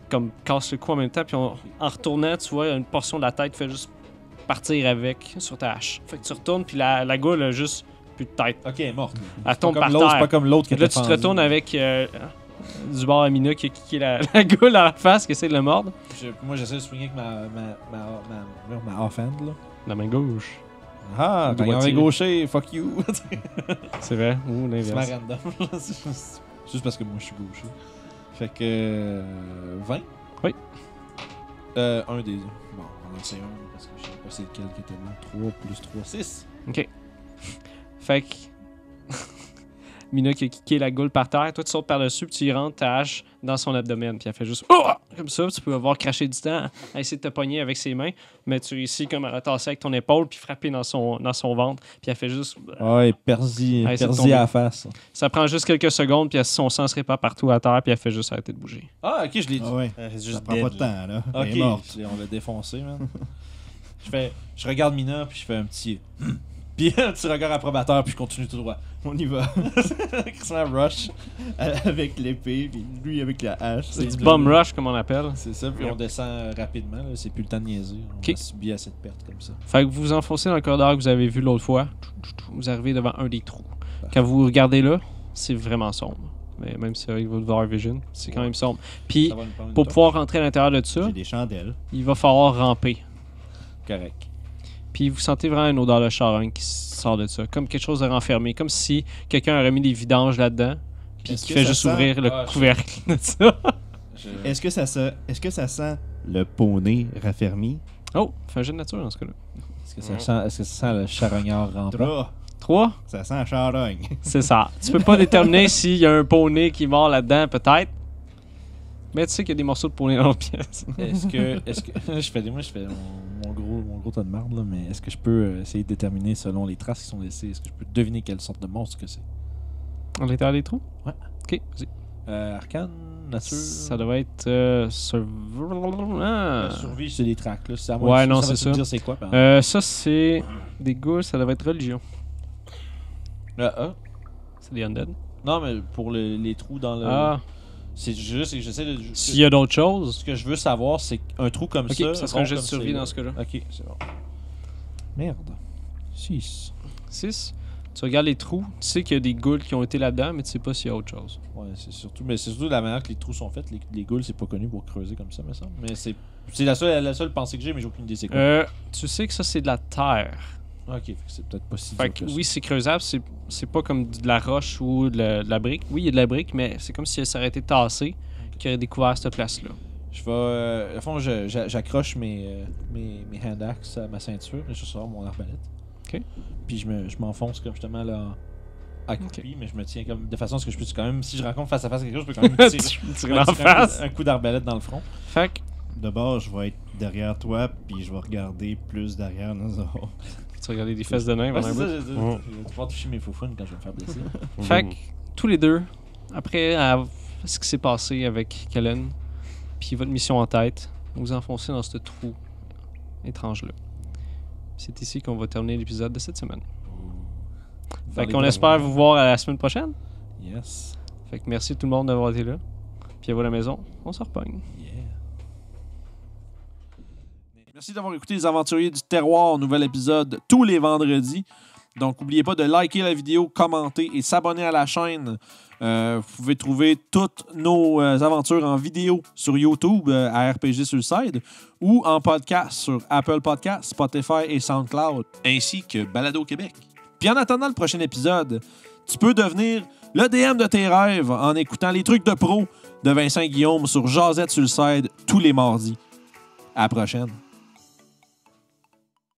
comme casses le cou en même temps, puis en retournant, tu vois, une portion de la tête fait juste partir avec sur ta hache. Fait que tu retournes, puis la goule a juste plus de tête. Ok, elle est morte. Elle tombe par C'est terre. pas comme l'autre qui Là, était tu te fendu. retournes avec du bord à Mina qui a kické la goule à la face, qui essaie de le mordre. Moi, j'essaie de swinguer avec ma offhand, là. La main gauche. Ah, Droitier. Ragnard est gaucher, fuck you. C'est vrai. Ou C'est ma l'inverse. random. C'est juste parce que moi, je suis gaucher. Fait que... 20? Oui. Un des... Bon, on en sait un, parce que je sais pas c'est lequel qui était là. 3 plus 3, 6. OK. Fait que... Mina qui a kické la goule par terre. Toi, tu sautes par-dessus, puis tu y rentres ta hache dans son abdomen. Puis elle fait juste... Oh! Comme ça, tu peux avoir craché du temps à essayer de te pogner avec ses mains. Mais tu réussis comme à la tasser avec ton épaule, puis frapper dans son ventre. Puis elle fait juste... Ouais, persil c'est à tombé. la face. Ça prend juste quelques secondes, puis son sang se répand partout à terre, puis elle fait juste arrêter de bouger. Ah, ok, je l'ai dit. Ah ouais. C'est Ça juste prend pas de dead, temps, là. Elle Ok, est morte. on l'a défoncé, man. Je regarde Mina, puis je fais un petit... Puis un petit regard approbateur, puis je continue tout droit. On y va. Christmas rush. Avec l'épée, puis lui avec la hache. C'est du bum rush, comme on appelle. C'est ça, puis on descend rapidement, là. C'est plus le temps de niaiser. On Ok. a subi à cette perte comme ça. Fait que vous vous enfoncez dans le corridor que vous avez vu l'autre fois. Vous arrivez devant un des trous. Quand vous regardez là, c'est vraiment sombre. Mais même si avec votre VR Vision, c'est quand même sombre. Puis, Ça va nous prendre une pour top. pouvoir rentrer à l'intérieur de ça, J'ai des chandelles. il va falloir ramper. Correct. Puis vous sentez vraiment une odeur de charogne qui sort de ça. Comme quelque chose de renfermé. Comme si quelqu'un aurait mis des vidanges là-dedans. Puis Est-ce qui que fait ça juste sent- ouvrir le Ah, couvercle de ça. Est-ce que ça sent le poney raffermi? Oh, fais un jeu de nature dans ce cas-là. Est-ce que ça sent le charognard rampant? 3. 3, Ça sent la charogne. c'est ça. Tu peux pas déterminer s'il y a un poney qui est mort là-dedans, peut-être. Mais tu sais qu'il y a des morceaux de poney dans la pièce. Est-ce que je fais mon gros tas de marde là, mais est-ce que je peux essayer de déterminer selon les traces qui sont laissées, est-ce que je peux deviner quelle sorte de monstre que c'est? À l'intérieur des trous? Ouais. Ok, vas-y. Arcane, nature. Ça devrait être. Ah. Survie, c'est des tracks là. C'est à moi Ouais, de- non, va c'est te ça. dire c'est quoi. Par exemple. Ça, c'est des ghouls, ça devrait être religion. C'est des undead. Non, mais pour les trous dans le. Ah, C'est juste que j'essaie de. s'il y a d'autres choses. Ce que je veux savoir, c'est qu'un trou comme Ok, ça. ça serait un rond jeu de comme survie c'est dans là. ce cas-là. Ok, c'est bon. Merde. 6. 6. Tu regardes les trous, tu sais qu'il y a des ghouls qui ont été là-dedans, mais tu sais pas s'il y a autre chose. Ouais, c'est surtout la manière que les trous sont faits. Les ghouls, c'est pas connu pour creuser comme ça, me semble. Mais c'est la seule pensée que j'ai, mais j'ai aucune idée c'est quoi. Tu sais que ça, c'est de la terre. Ok, fait que c'est peut-être pas si Fait dur que que ça. oui, c'est creusable, c'est pas comme de la roche ou de la brique. Oui, il y a de la brique, mais c'est comme si ça aurait été tassé qui aurait découvert cette place-là. Je vais. Au fond, j'accroche mes hand axes à ma ceinture et je sors mon arbalète. Ok. Puis je m'enfonce comme justement là accroupi, mais je me tiens comme de façon à ce que je puisse quand même, si je rencontre face à face à quelque chose, je peux quand même tirer, Tirer en face. un coup d'arbalète dans le front. Fait que De bord, je vais être derrière toi, puis je vais regarder plus derrière nous autres. tu regardes des fesses de nain Ouais, pendant un c'est ça, bout. je vais pouvoir toucher mes faufounes quand je vais me faire blesser. Fait que tous les deux, après ce qui s'est passé avec Kellen, puis votre mission en tête, vous enfoncez dans ce trou étrange-là. C'est ici qu'on va terminer l'épisode de cette semaine. Fait qu'on espère vous voir à la semaine prochaine. Yes. Fait que merci tout le monde d'avoir été là. Puis à vous à la maison, on se repogne. Yeah. Merci d'avoir écouté Les Aventuriers du Terroir, nouvel épisode tous les vendredis. Donc, n'oubliez pas de liker la vidéo, commenter et s'abonner à la chaîne. Vous pouvez trouver toutes nos aventures en vidéo sur YouTube à RPG Suicide ou en podcast sur Apple Podcasts, Spotify et SoundCloud, ainsi que Balado Québec. Puis en attendant le prochain épisode, tu peux devenir le DM de tes rêves en écoutant les trucs de pro de Vincent Guillaume sur Jazette sur le side tous les mardis. À la prochaine.